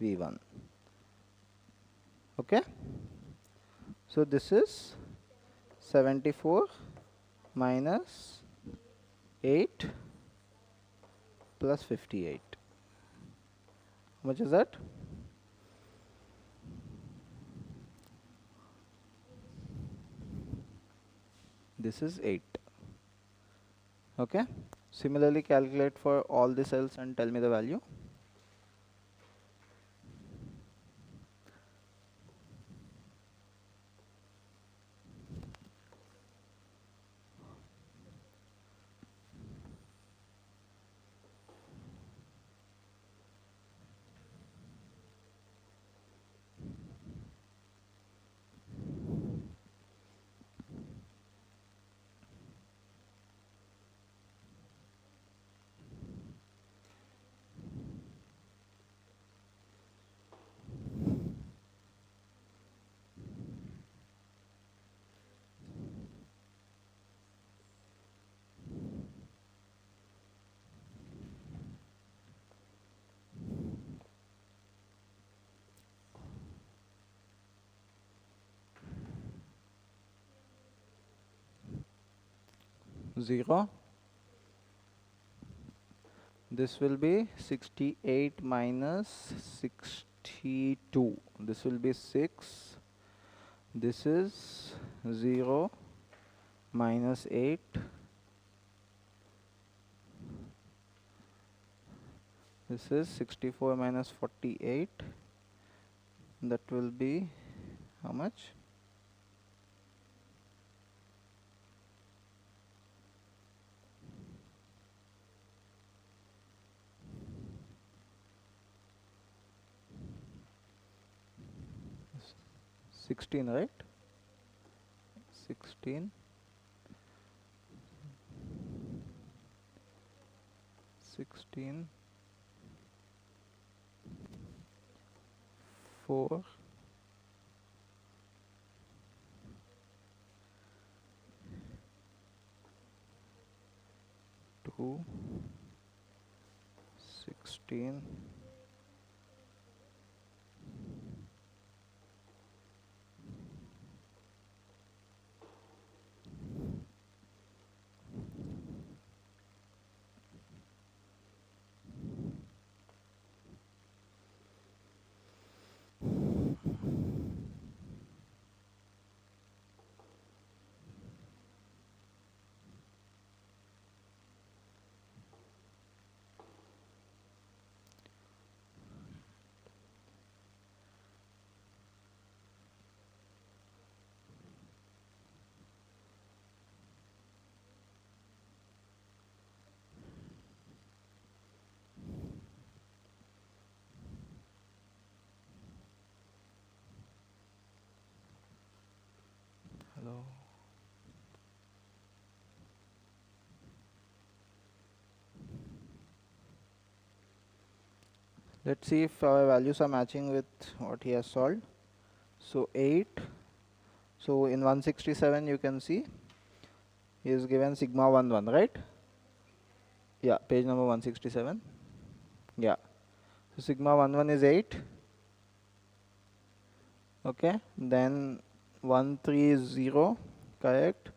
V1. Okay. So this is 74 minus 8 plus 58. How much is that? This is 8. Okay. Similarly calculate for all the cells and tell me the value. 0. This will be 68 minus 62. This will be 6. This is 0 minus 8. This is 64 minus 48. That will be how much? Yes. 16, right? 16. 16. 4. 2. 16. Hello. Let's see if our values are matching with what he has solved. So 8. So in 167 you can see he is given sigma 11, right? Yeah, page number 167. Yeah. So sigma 11 is 8. Okay. Then 13 is 0. Correct.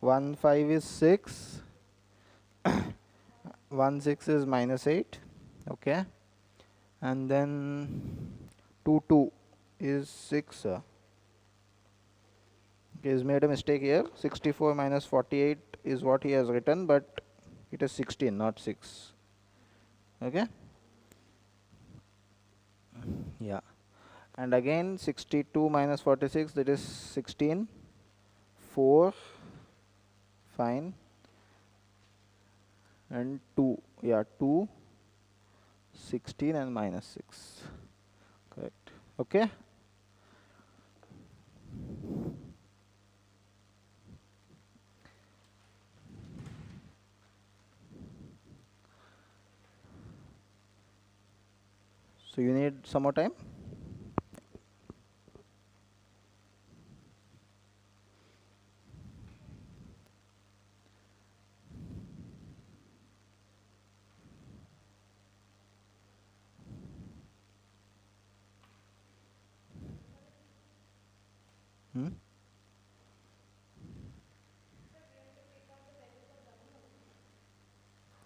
15 is 6. 16 is minus 8. Okay. And then 22 is 6. He's made a mistake here. 64 minus 48 is what he has written, but it is 16, not 6. Okay. Yeah. And again 62 minus 46, that is 16. 4. Fine. And 2. Yeah, 2. 16 and minus 6. Correct. Okay. So you need some more time? Hmm?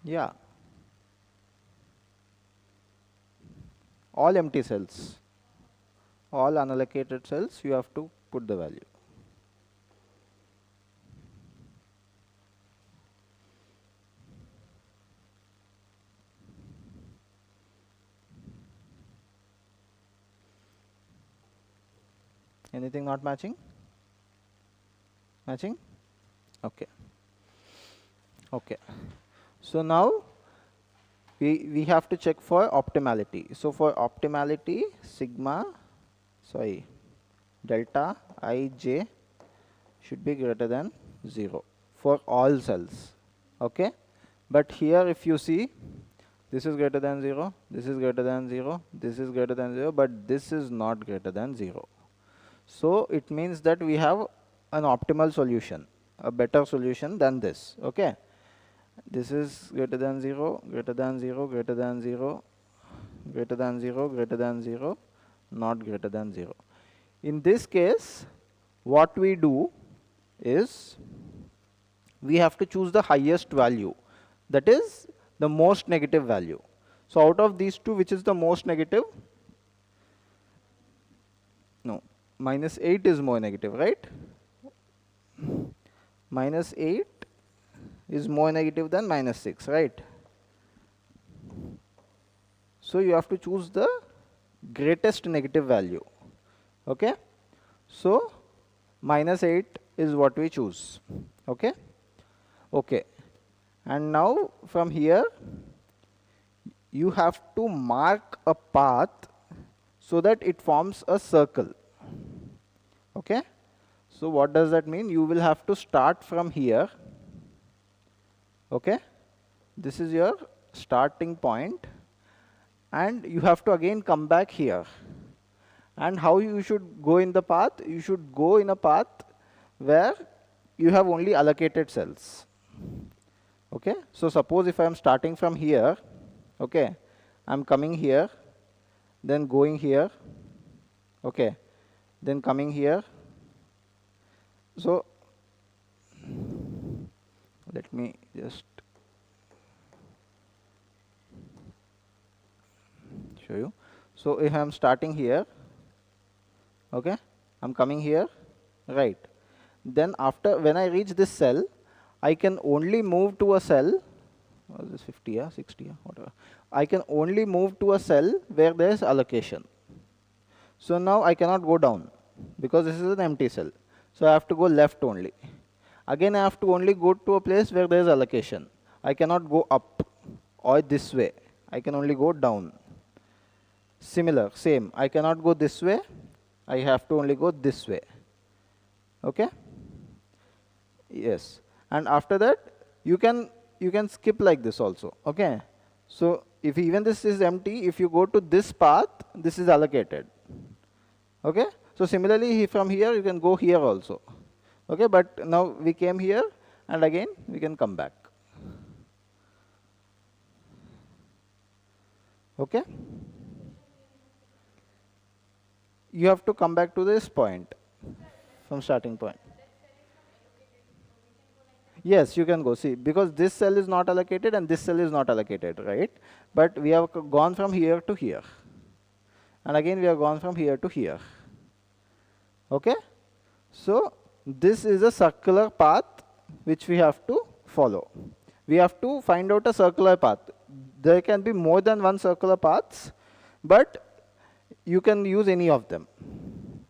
Yeah. All empty cells. All unallocated cells, you have to put the value. Anything not matching? Matching? Okay. Okay. So now we have to check for optimality. So for optimality, sigma, sorry, delta ij should be greater than 0 for all cells. Okay. But here if you see, this is greater than 0, this is greater than 0, this is greater than 0, but this is not greater than 0. So it means that we have an optimal solution, a better solution than this. Okay. This is greater than 0, greater than 0, greater than 0, greater than 0, greater than 0, not greater than 0. In this case, what we do is we have to choose the highest value, that is the most negative value. So out of these two, which is the most negative? No, minus 8 is more negative, right? Minus 8 is more negative than minus 6, right? So you have to choose the greatest negative value. Okay? So minus 8 is what we choose. Okay? Okay. And now from here, you have to mark a path so that it forms a circle. Okay? So what does that mean? You will have to start from here. Okay? This is your starting point, and you have to again come back here. And how you should go in the path? You should go in a path where you have only allocated cells. Okay? So suppose if I am starting from here, okay, I am coming here, then going here, okay, then coming here. So let me just show you. So if I am starting here, okay, I'm coming here, right. Then after, when I reach this cell, I can only move to a cell, what is this, 50 or 60 or whatever. I can only move to a cell where there is allocation. So now I cannot go down because this is an empty cell. So I have to go left only. Again I have to only go to a place where there is allocation. I cannot go up or this way. I can only go down. Similar, same. I cannot go this way. I have to only go this way. Okay? Yes. And after that, you can skip like this also. Okay? So if even this is empty, if you go to this path, this is allocated. Okay? So similarly, from here you can go here also. Okay? But now we came here, and again we can come back. Okay? You have to come back to this point from starting point. Yes, you can go. See, because this cell is not allocated and this cell is not allocated, right? But we have gone from here to here. And again, we have gone from here to here. Okay? So, this is a circular path which we have to follow. We have to find out a circular path. There can be more than one circular paths, but you can use any of them.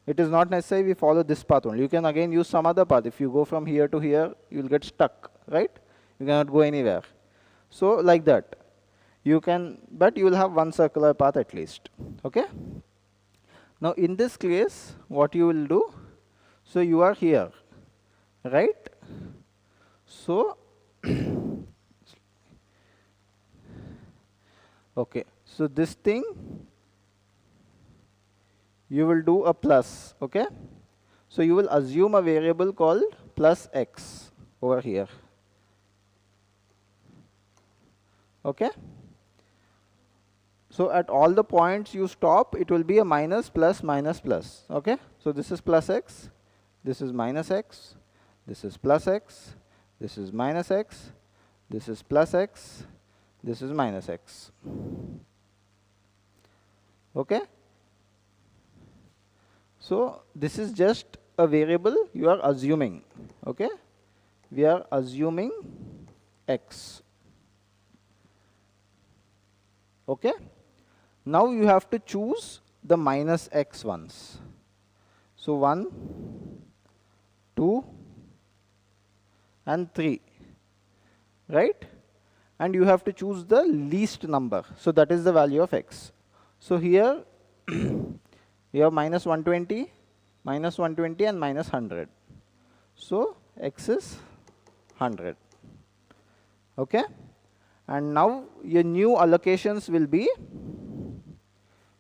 It is not necessary we follow this path only. You can again use some other path. If you go from here to here, you will get stuck, right? You cannot go anywhere. So like that. You can, but you will have one circular path at least. Okay? Now in this case, what you will do, so you are here, right? So, okay, so this thing, you will do a plus, okay? So you will assume a variable called plus x over here. Okay? So at all the points you stop, it will be a minus, plus, minus, plus. Okay? So this is plus x, this is minus x, this is plus x, this is minus x, this is plus x, this is minus x. Okay? So this is just a variable you are assuming. Okay? We are assuming x. Okay? Now you have to choose the minus x ones. So 1, 2, and 3. Right? And you have to choose the least number. So that is the value of x. So here you have minus 120, minus 120, and minus 100. So x is 100. Okay? And now your new allocations will be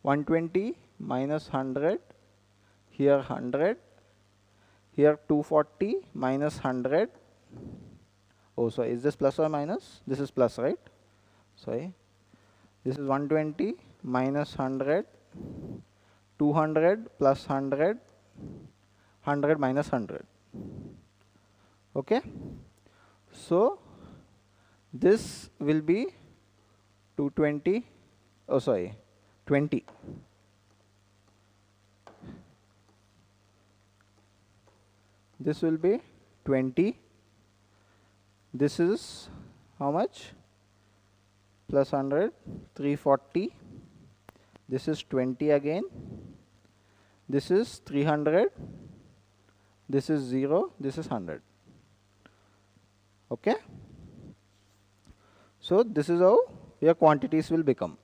120 minus 100, here 100, here 240 minus 100. Oh, sorry, is this plus or minus? This is plus, right? Sorry. This is 120 minus 100, 200 plus 100, 100 minus 100. Okay? So this will be 220, oh sorry, 20. This will be 20. This is how much? Plus 100, 340. This is 20 again. This is 300. This is 0. This is 100. Okay? So this is how your quantities will become.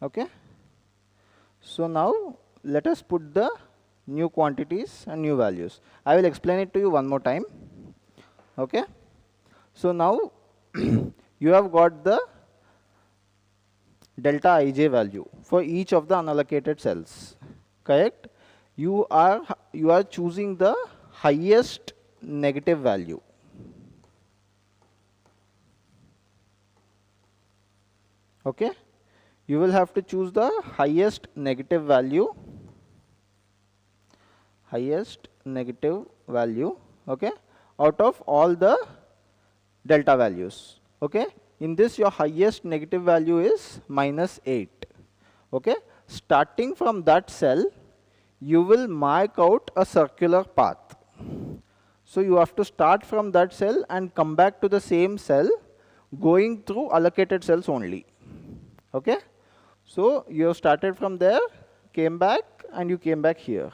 Okay? So now let us put the new quantities and new values. I will explain it to you one more time. Okay? So now you have got the delta ij value for each of the unallocated cells. Correct? You are choosing the highest negative value. Okay? You will have to choose the highest negative value. Okay, out of all the delta values. Okay, in this your highest negative value is -8. Okay, starting from that cell, you will mark out a circular path. So you have to start from that cell and come back to the same cell, going through allocated cells only. Okay, so you have started from there, came back, and you came back here.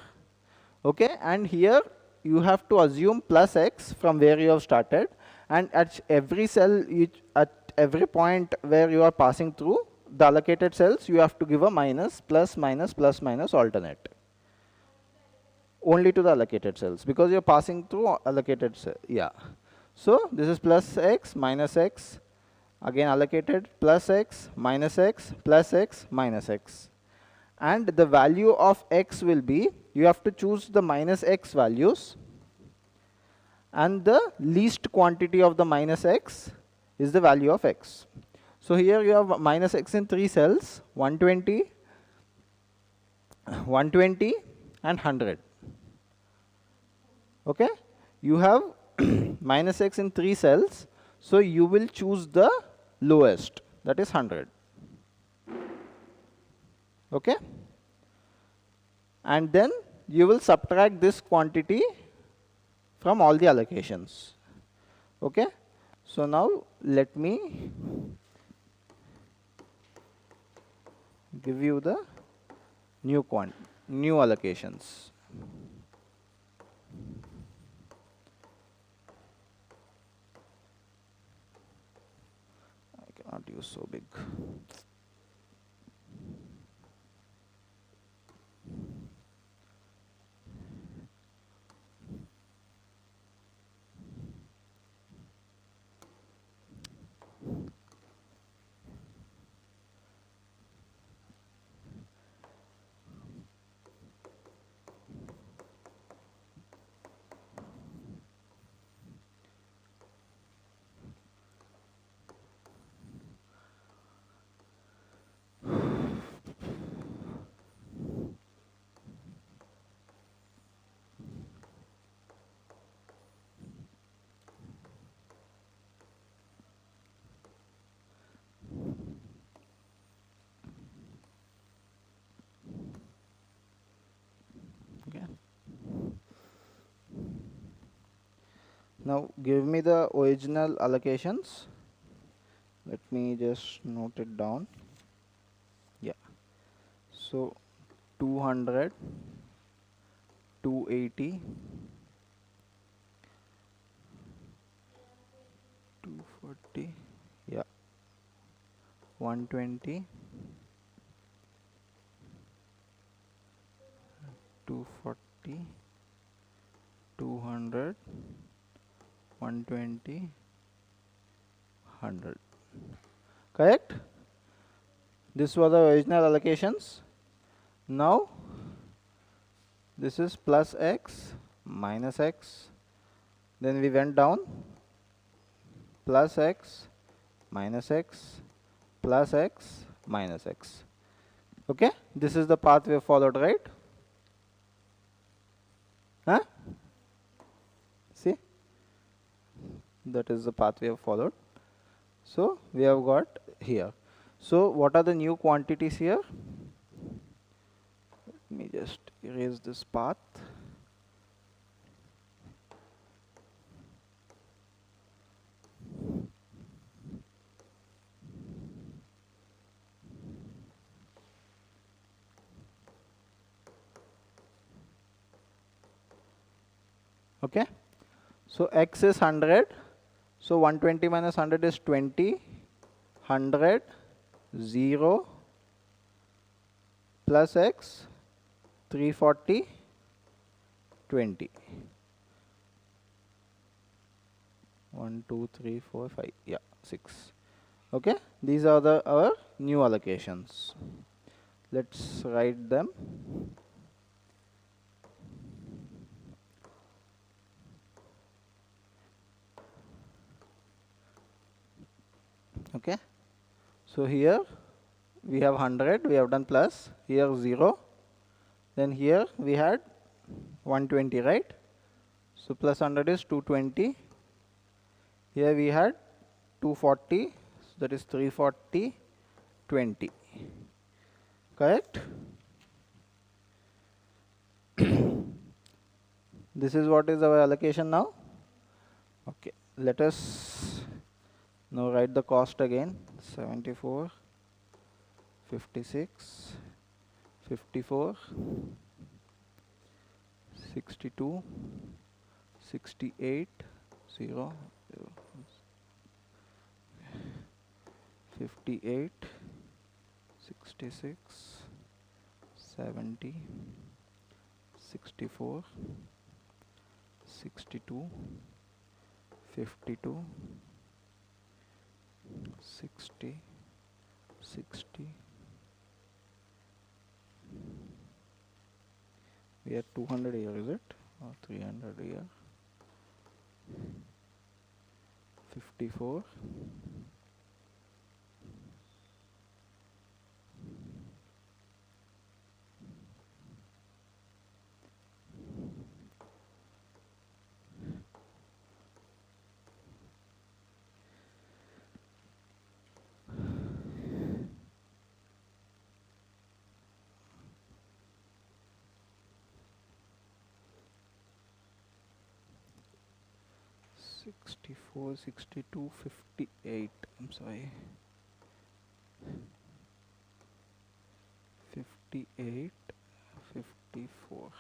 Okay, and here you have to assume plus x from where you have started, and at every cell, at every point where you are passing through the allocated cells, you have to give a minus, plus, minus, plus, minus alternate. Only to the allocated cells, because you're passing through allocated cells. Yeah. So this is plus x, minus x, again allocated, plus x, minus x, plus x, minus x. And the value of x will be, you have to choose the minus x values, and the least quantity of the minus x is the value of x. So here you have minus x in 3 cells, 120, 120 and 100. Okay, you have minus x in 3 cells, so you will choose the lowest, that is 100. Okay, and then you will subtract this quantity from all the allocations. Okay, so now let me give you the new allocations. I cannot use so big. Okay. Now give me the original allocations. Let me just note it down. Yeah. So 200, 280, 240, yeah, 120, 240, 200, 120, 100. Correct? This was the original allocations. Now this is plus x, minus x, then we went down, plus x, minus x, plus x, minus x. Okay, this is the path we have followed, right? Huh? See? That is the path we have followed. So we have got here. So what are the new quantities here? Let me just erase this path. Okay. So x is 100. So 120 minus 100 is 20. 100, 0, plus x, 340, 20. 1, 2, 3, 4, 5. Yeah, 6. Okay. These are our new allocations. Let's write them. Okay. So here we have 100, we have done plus, here 0, then here we had 120, right? So plus 100 is 220, here we had 240, so that is 340, 20, correct? This is what is our allocation now. Okay, let us now write the cost again. 74, 56, 54, 62, 68, 0, 0, 58, 66, 70, 64, 62, 52, 60, 60. We are 200 here, is it? Or 300 here? 54. 64, 62, 58. I'm sorry. 58, 54.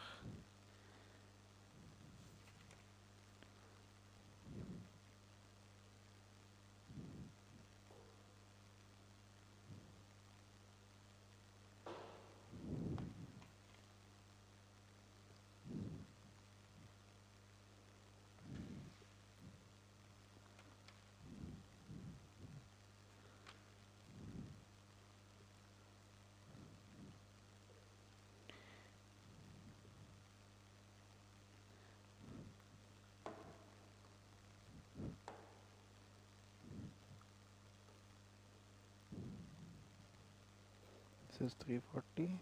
This is 340.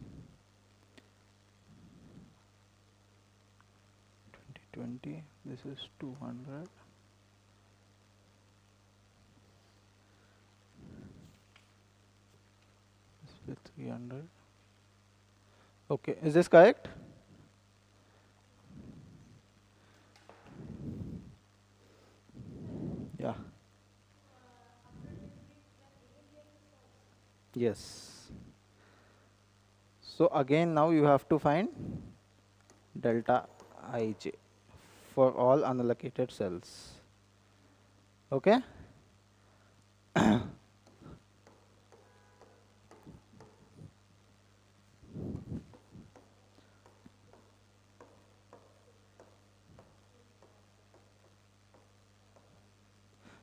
2020. This is 200. This is 300. Okay, is this correct? Yeah. Yes. So again now you have to find delta ij for all unallocated cells. Okay?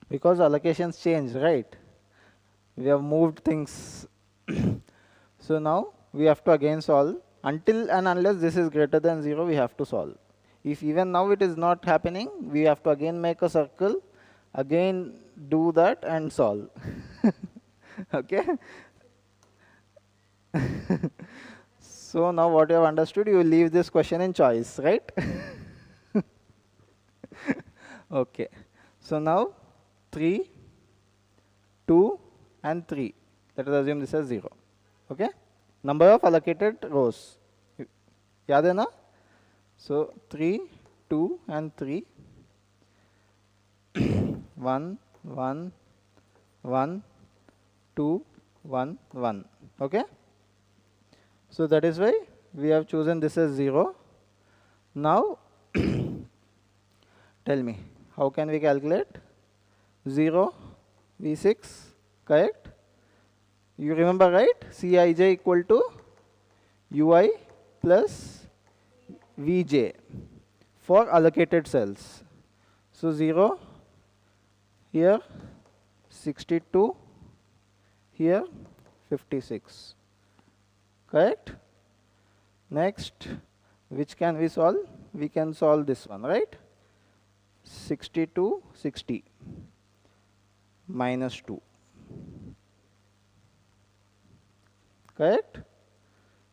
Because allocations change, right? We have moved things. So now we have to again solve. Until and unless this is greater than 0, we have to solve. If even now it is not happening, we have to again make a circle, again do that and solve. Okay? So now what you have understood, you leave this question in choice, right? Okay. So now 3, 2 and 3. Let us assume this as 0. Okay? Number of allocated rows. Yaad hai na? So 3, 2 and 3. 1, 1, 1, 2, 1, 1. Okay? So that is why we have chosen this as 0. Now tell me, how can we calculate? 0, V6, correct? You remember, right? Cij equal to Ui plus Vj for allocated cells. So 0 here, 62 here, 56. Correct? Next, which can we solve? We can solve this one, right? 62, 60 minus 2. Correct?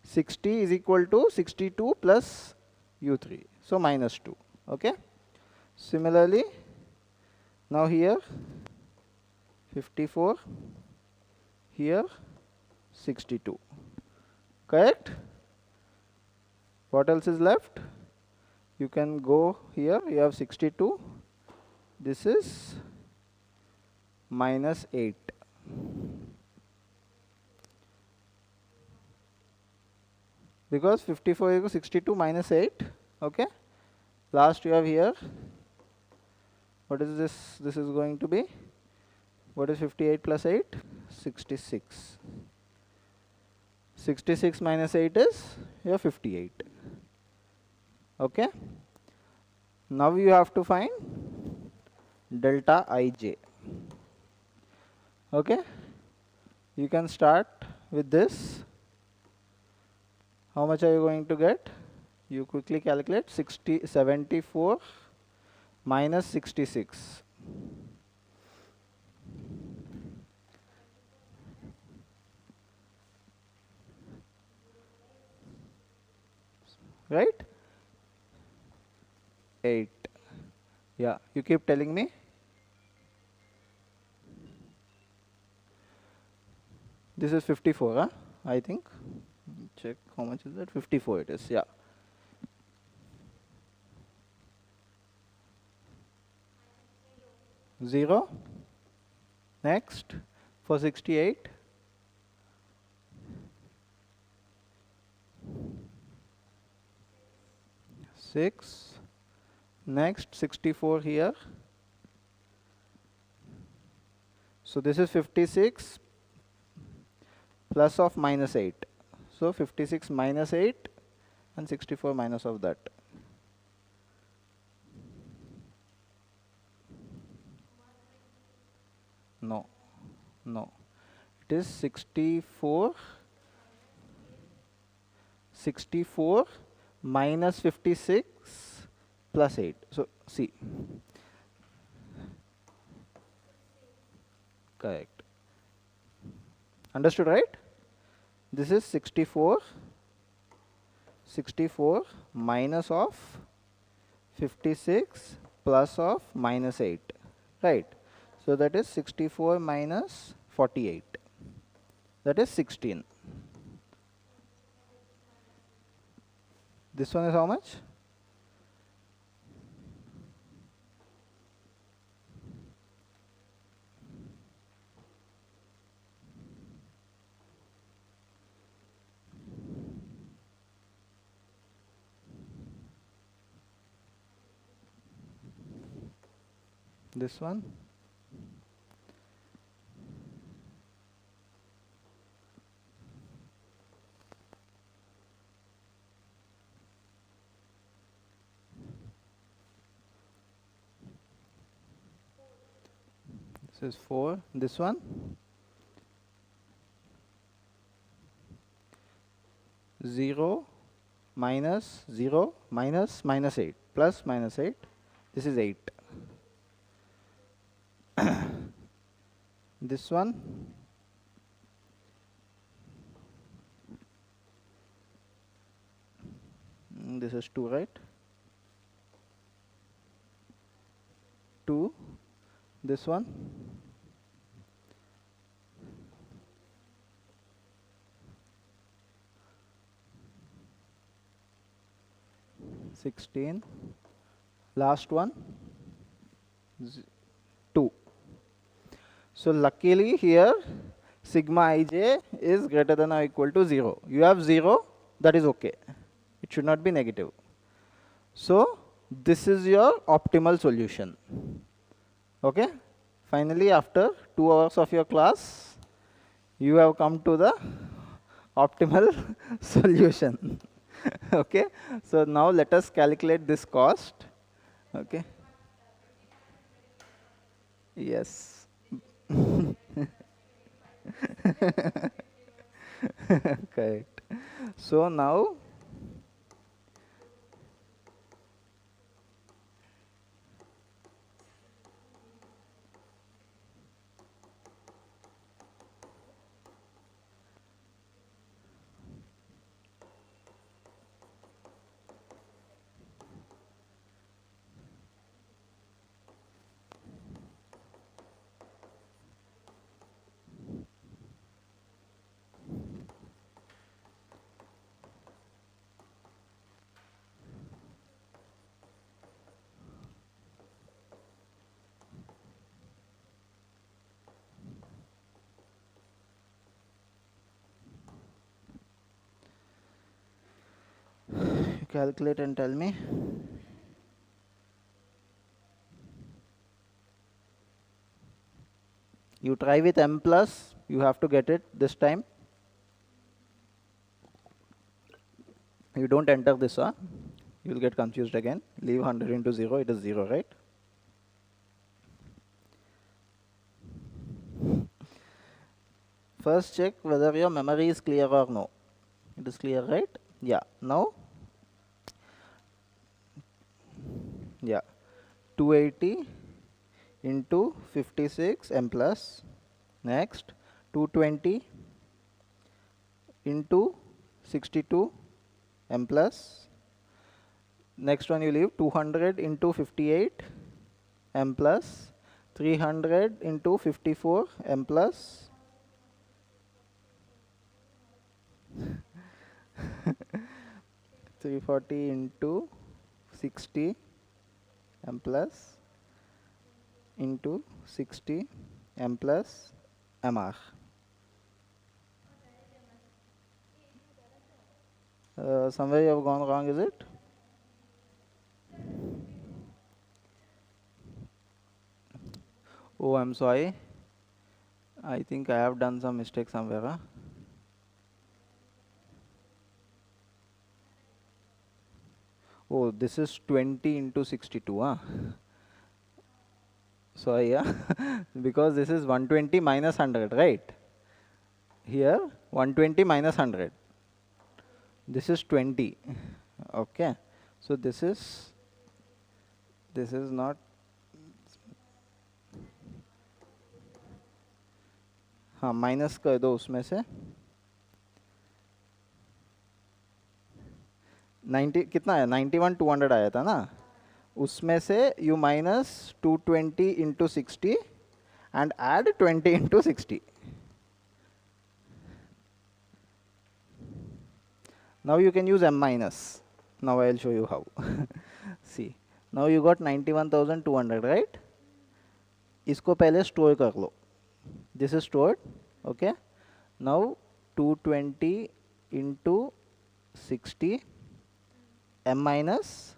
60 is equal to 62 plus u3. So minus 2. Okay? Similarly, now here 54, here 62. Correct? What else is left? You can go here, you have 62. This is minus 8. Because 54 equals 62 minus 8. Okay? Last you have here. What is this? This is going to be. What is 58 plus 8? 66. 66 minus 8 is your 58. Okay? Now you have to find delta ij. Okay? You can start with this. How much are you going to get? You quickly calculate 74 minus 66. Right? 8. Yeah, you keep telling me. This is 54, huh? I think. Check how much is that? 54 it is, yeah. Zero. Next, for 68. 6. Next, 64 here. So this is 56 plus of minus 8. So 56 minus 8 and 64 minus of that. No, no. It is 64 minus 56 plus 8. So see. Correct. Understood, right? This is 64 minus of 56 plus of minus 8. Right. So that is 64 minus 48. That is 16. This one is how much? This one? This is 4. This one? 0 minus 0 minus minus 8 plus minus 8. This is 8. This one? This is 2, right? 2. this one, (16), last one, 2. So luckily here sigma ij is greater than or equal to 0. You have 0, that is okay. It should not be negative. So this is your optimal solution. Okay? Finally, after 2 hours of your class, you have come to the optimal solution. Okay? So now let us calculate this cost. Okay? Yes. Correct. So now calculate and tell me. You try with m plus, you have to get it this time. You don't enter this, huh? You'll get confused again. Leave 100 into 0, it is 0, right? First check whether your memory is clear or no. It is clear, right? Yeah. Now, yeah, 280 into 56 m plus. Next, 220 into 62 m plus. Next one you leave 200 into 58 m plus, 300 into 54 m plus, 340 into 60 m plus into 60 m plus mr. Somewhere you have gone wrong, is it? Oh, I'm sorry. I think I have done some mistake somewhere. Huh? Oh, this is 20 into 62. Huh? Sorry, yeah. Because this is 120 minus 100, right? Here, 120 minus 100. This is 20. Okay. So this is not. हाँ minus कर दो उसमें से 90 कितना आया 91 200 आया था ना उसमें से you minus 220 into 60 and add 20 into 60 now you can use m minus. Now I'll show you how. See, now you got 91,200, right? इसको पहले स्टोर कर लो. This is stored. Okay. Now 220 into 60 m minus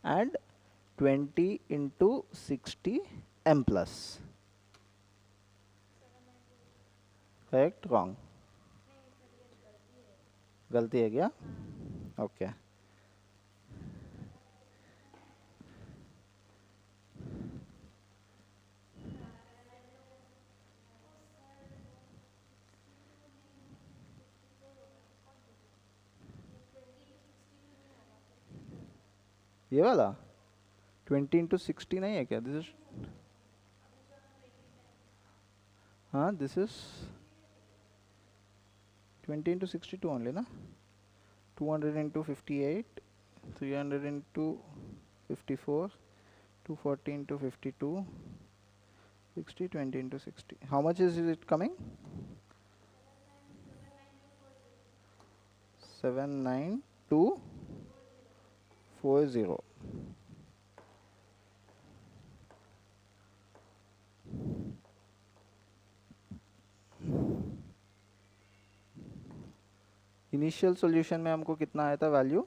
and 20 into 60 m plus. Correct? Wrong? गलती है क्या? Okay. ये वाला 20 into 60 नहीं है क्या? दिस इज हाँ this is 20 into 62 only na 200 into 58 300 into 54 240 into 52 60, 20 into 60. How much is it coming? 79240. Initial solution में हमको कितना आया था वैल्यू?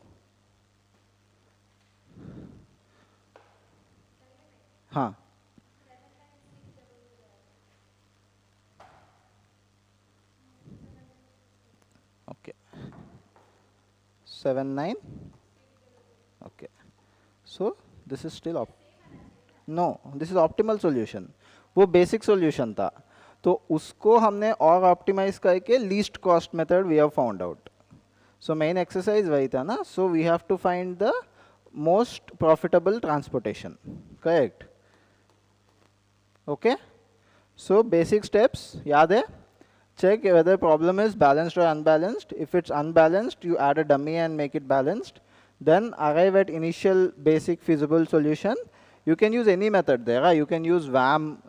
हाँ, okay, 79. Okay, so this is still no, this is optimal solution. वो बेसिक सॉल्यूशन था, तो उसको हमने और ऑप्टिमाइज करके least cost method we have found out. So main exercise वही था ना. So we have to find the most profitable transportation. Correct? Okay, so basic steps याद है? Check whether problem is balanced or unbalanced. If it's unbalanced, you add a dummy and make it balanced. Then arrive at initial basic feasible solution. You can use any method there. You can use VAM,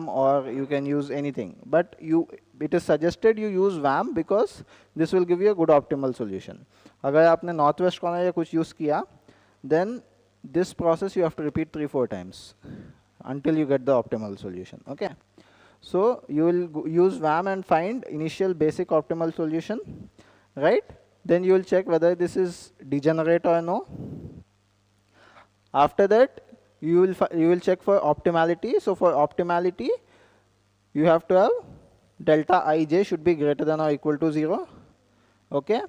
or you can use anything. But it is suggested you use VAM because this will give you a good optimal solution. अगर आपने northwest corner या कुछ use किया, then this process you have to repeat 3-4 times until you get the optimal solution. Okay. So you will use VAM and find initial basic optimal solution, right? Then you will check whether this is degenerate or no. After that, you will check for optimality. So for optimality, you have to have delta ij should be greater than or equal to 0. Okay.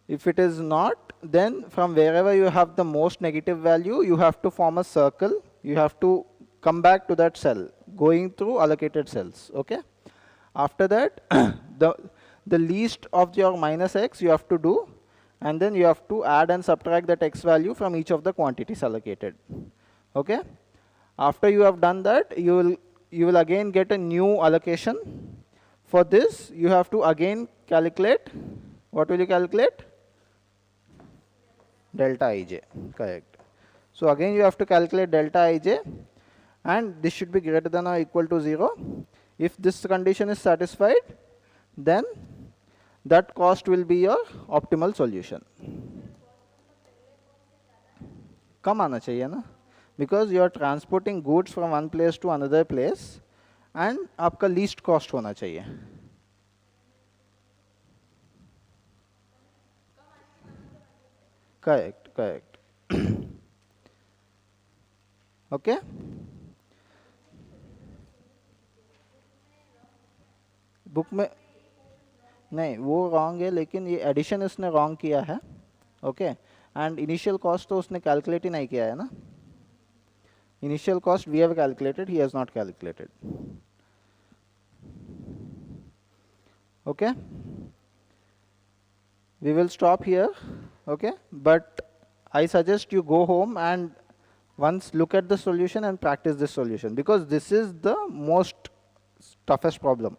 If it is not, then from wherever you have the most negative value, you have to form a circle. You have to come back to that cell, going through allocated cells. Okay. After that, the least of your minus x you have to do, and then you have to add and subtract that x value from each of the quantities allocated. Okay. After you have done that, you will again get a new allocation. For this, you have to again calculate. What will you calculate? Delta ij. Correct. So again you have to calculate delta ij, and this should be greater than or equal to 0. If this condition is satisfied, then that cost will be your optimal solution. कम आना चाहिए ना, because you are transporting goods from one place to another place, and आपका least cost होना चाहिए. Correct, correct. Okay. Book में नहीं, वो wrong है, लेकिन ये एडिशन इसने रॉन्ग किया है. ओके, एंड इनिशियल कॉस्ट तो उसने कैलकुलेट ही नहीं किया है ना. Initial cost we have calculated, he has not calculated. Okay, we will stop here. Okay, but I suggest you go home and once look at the solution and practice this solution, because this is the most toughest problem.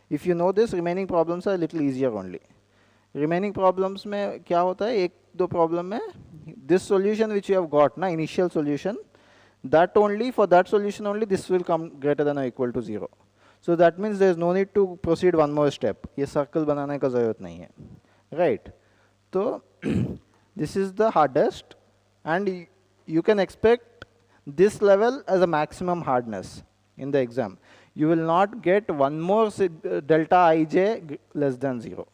If you know this, remaining problems are a little easier only. Remaining problems में क्या होता है, एक दो problem में this solution which you have got ना, initial solution, that only, for that solution only this will come greater than or equal to 0. So that means there is no need to proceed one more step. ये circle बनाने का ज़रूरत नहीं है, right? So this is the hardest, and you can expect this level as a maximum hardness in the exam. You will not get one more delta ij less than 0.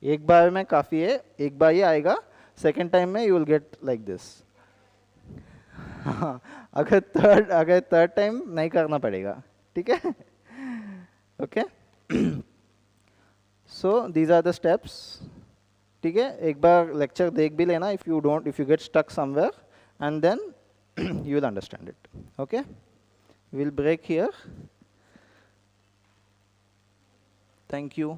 एक बार में काफ़ी है, एक बार ये आएगा, second time में you will get like this. अगर third time नहीं करना पड़ेगा, ठीक है? Okay. So these are the steps. ठीक है, एक बार लेक्चर देख भी लेना if you get stuck somewhere, and then you will understand it. Okay, we'll break here. Thank you.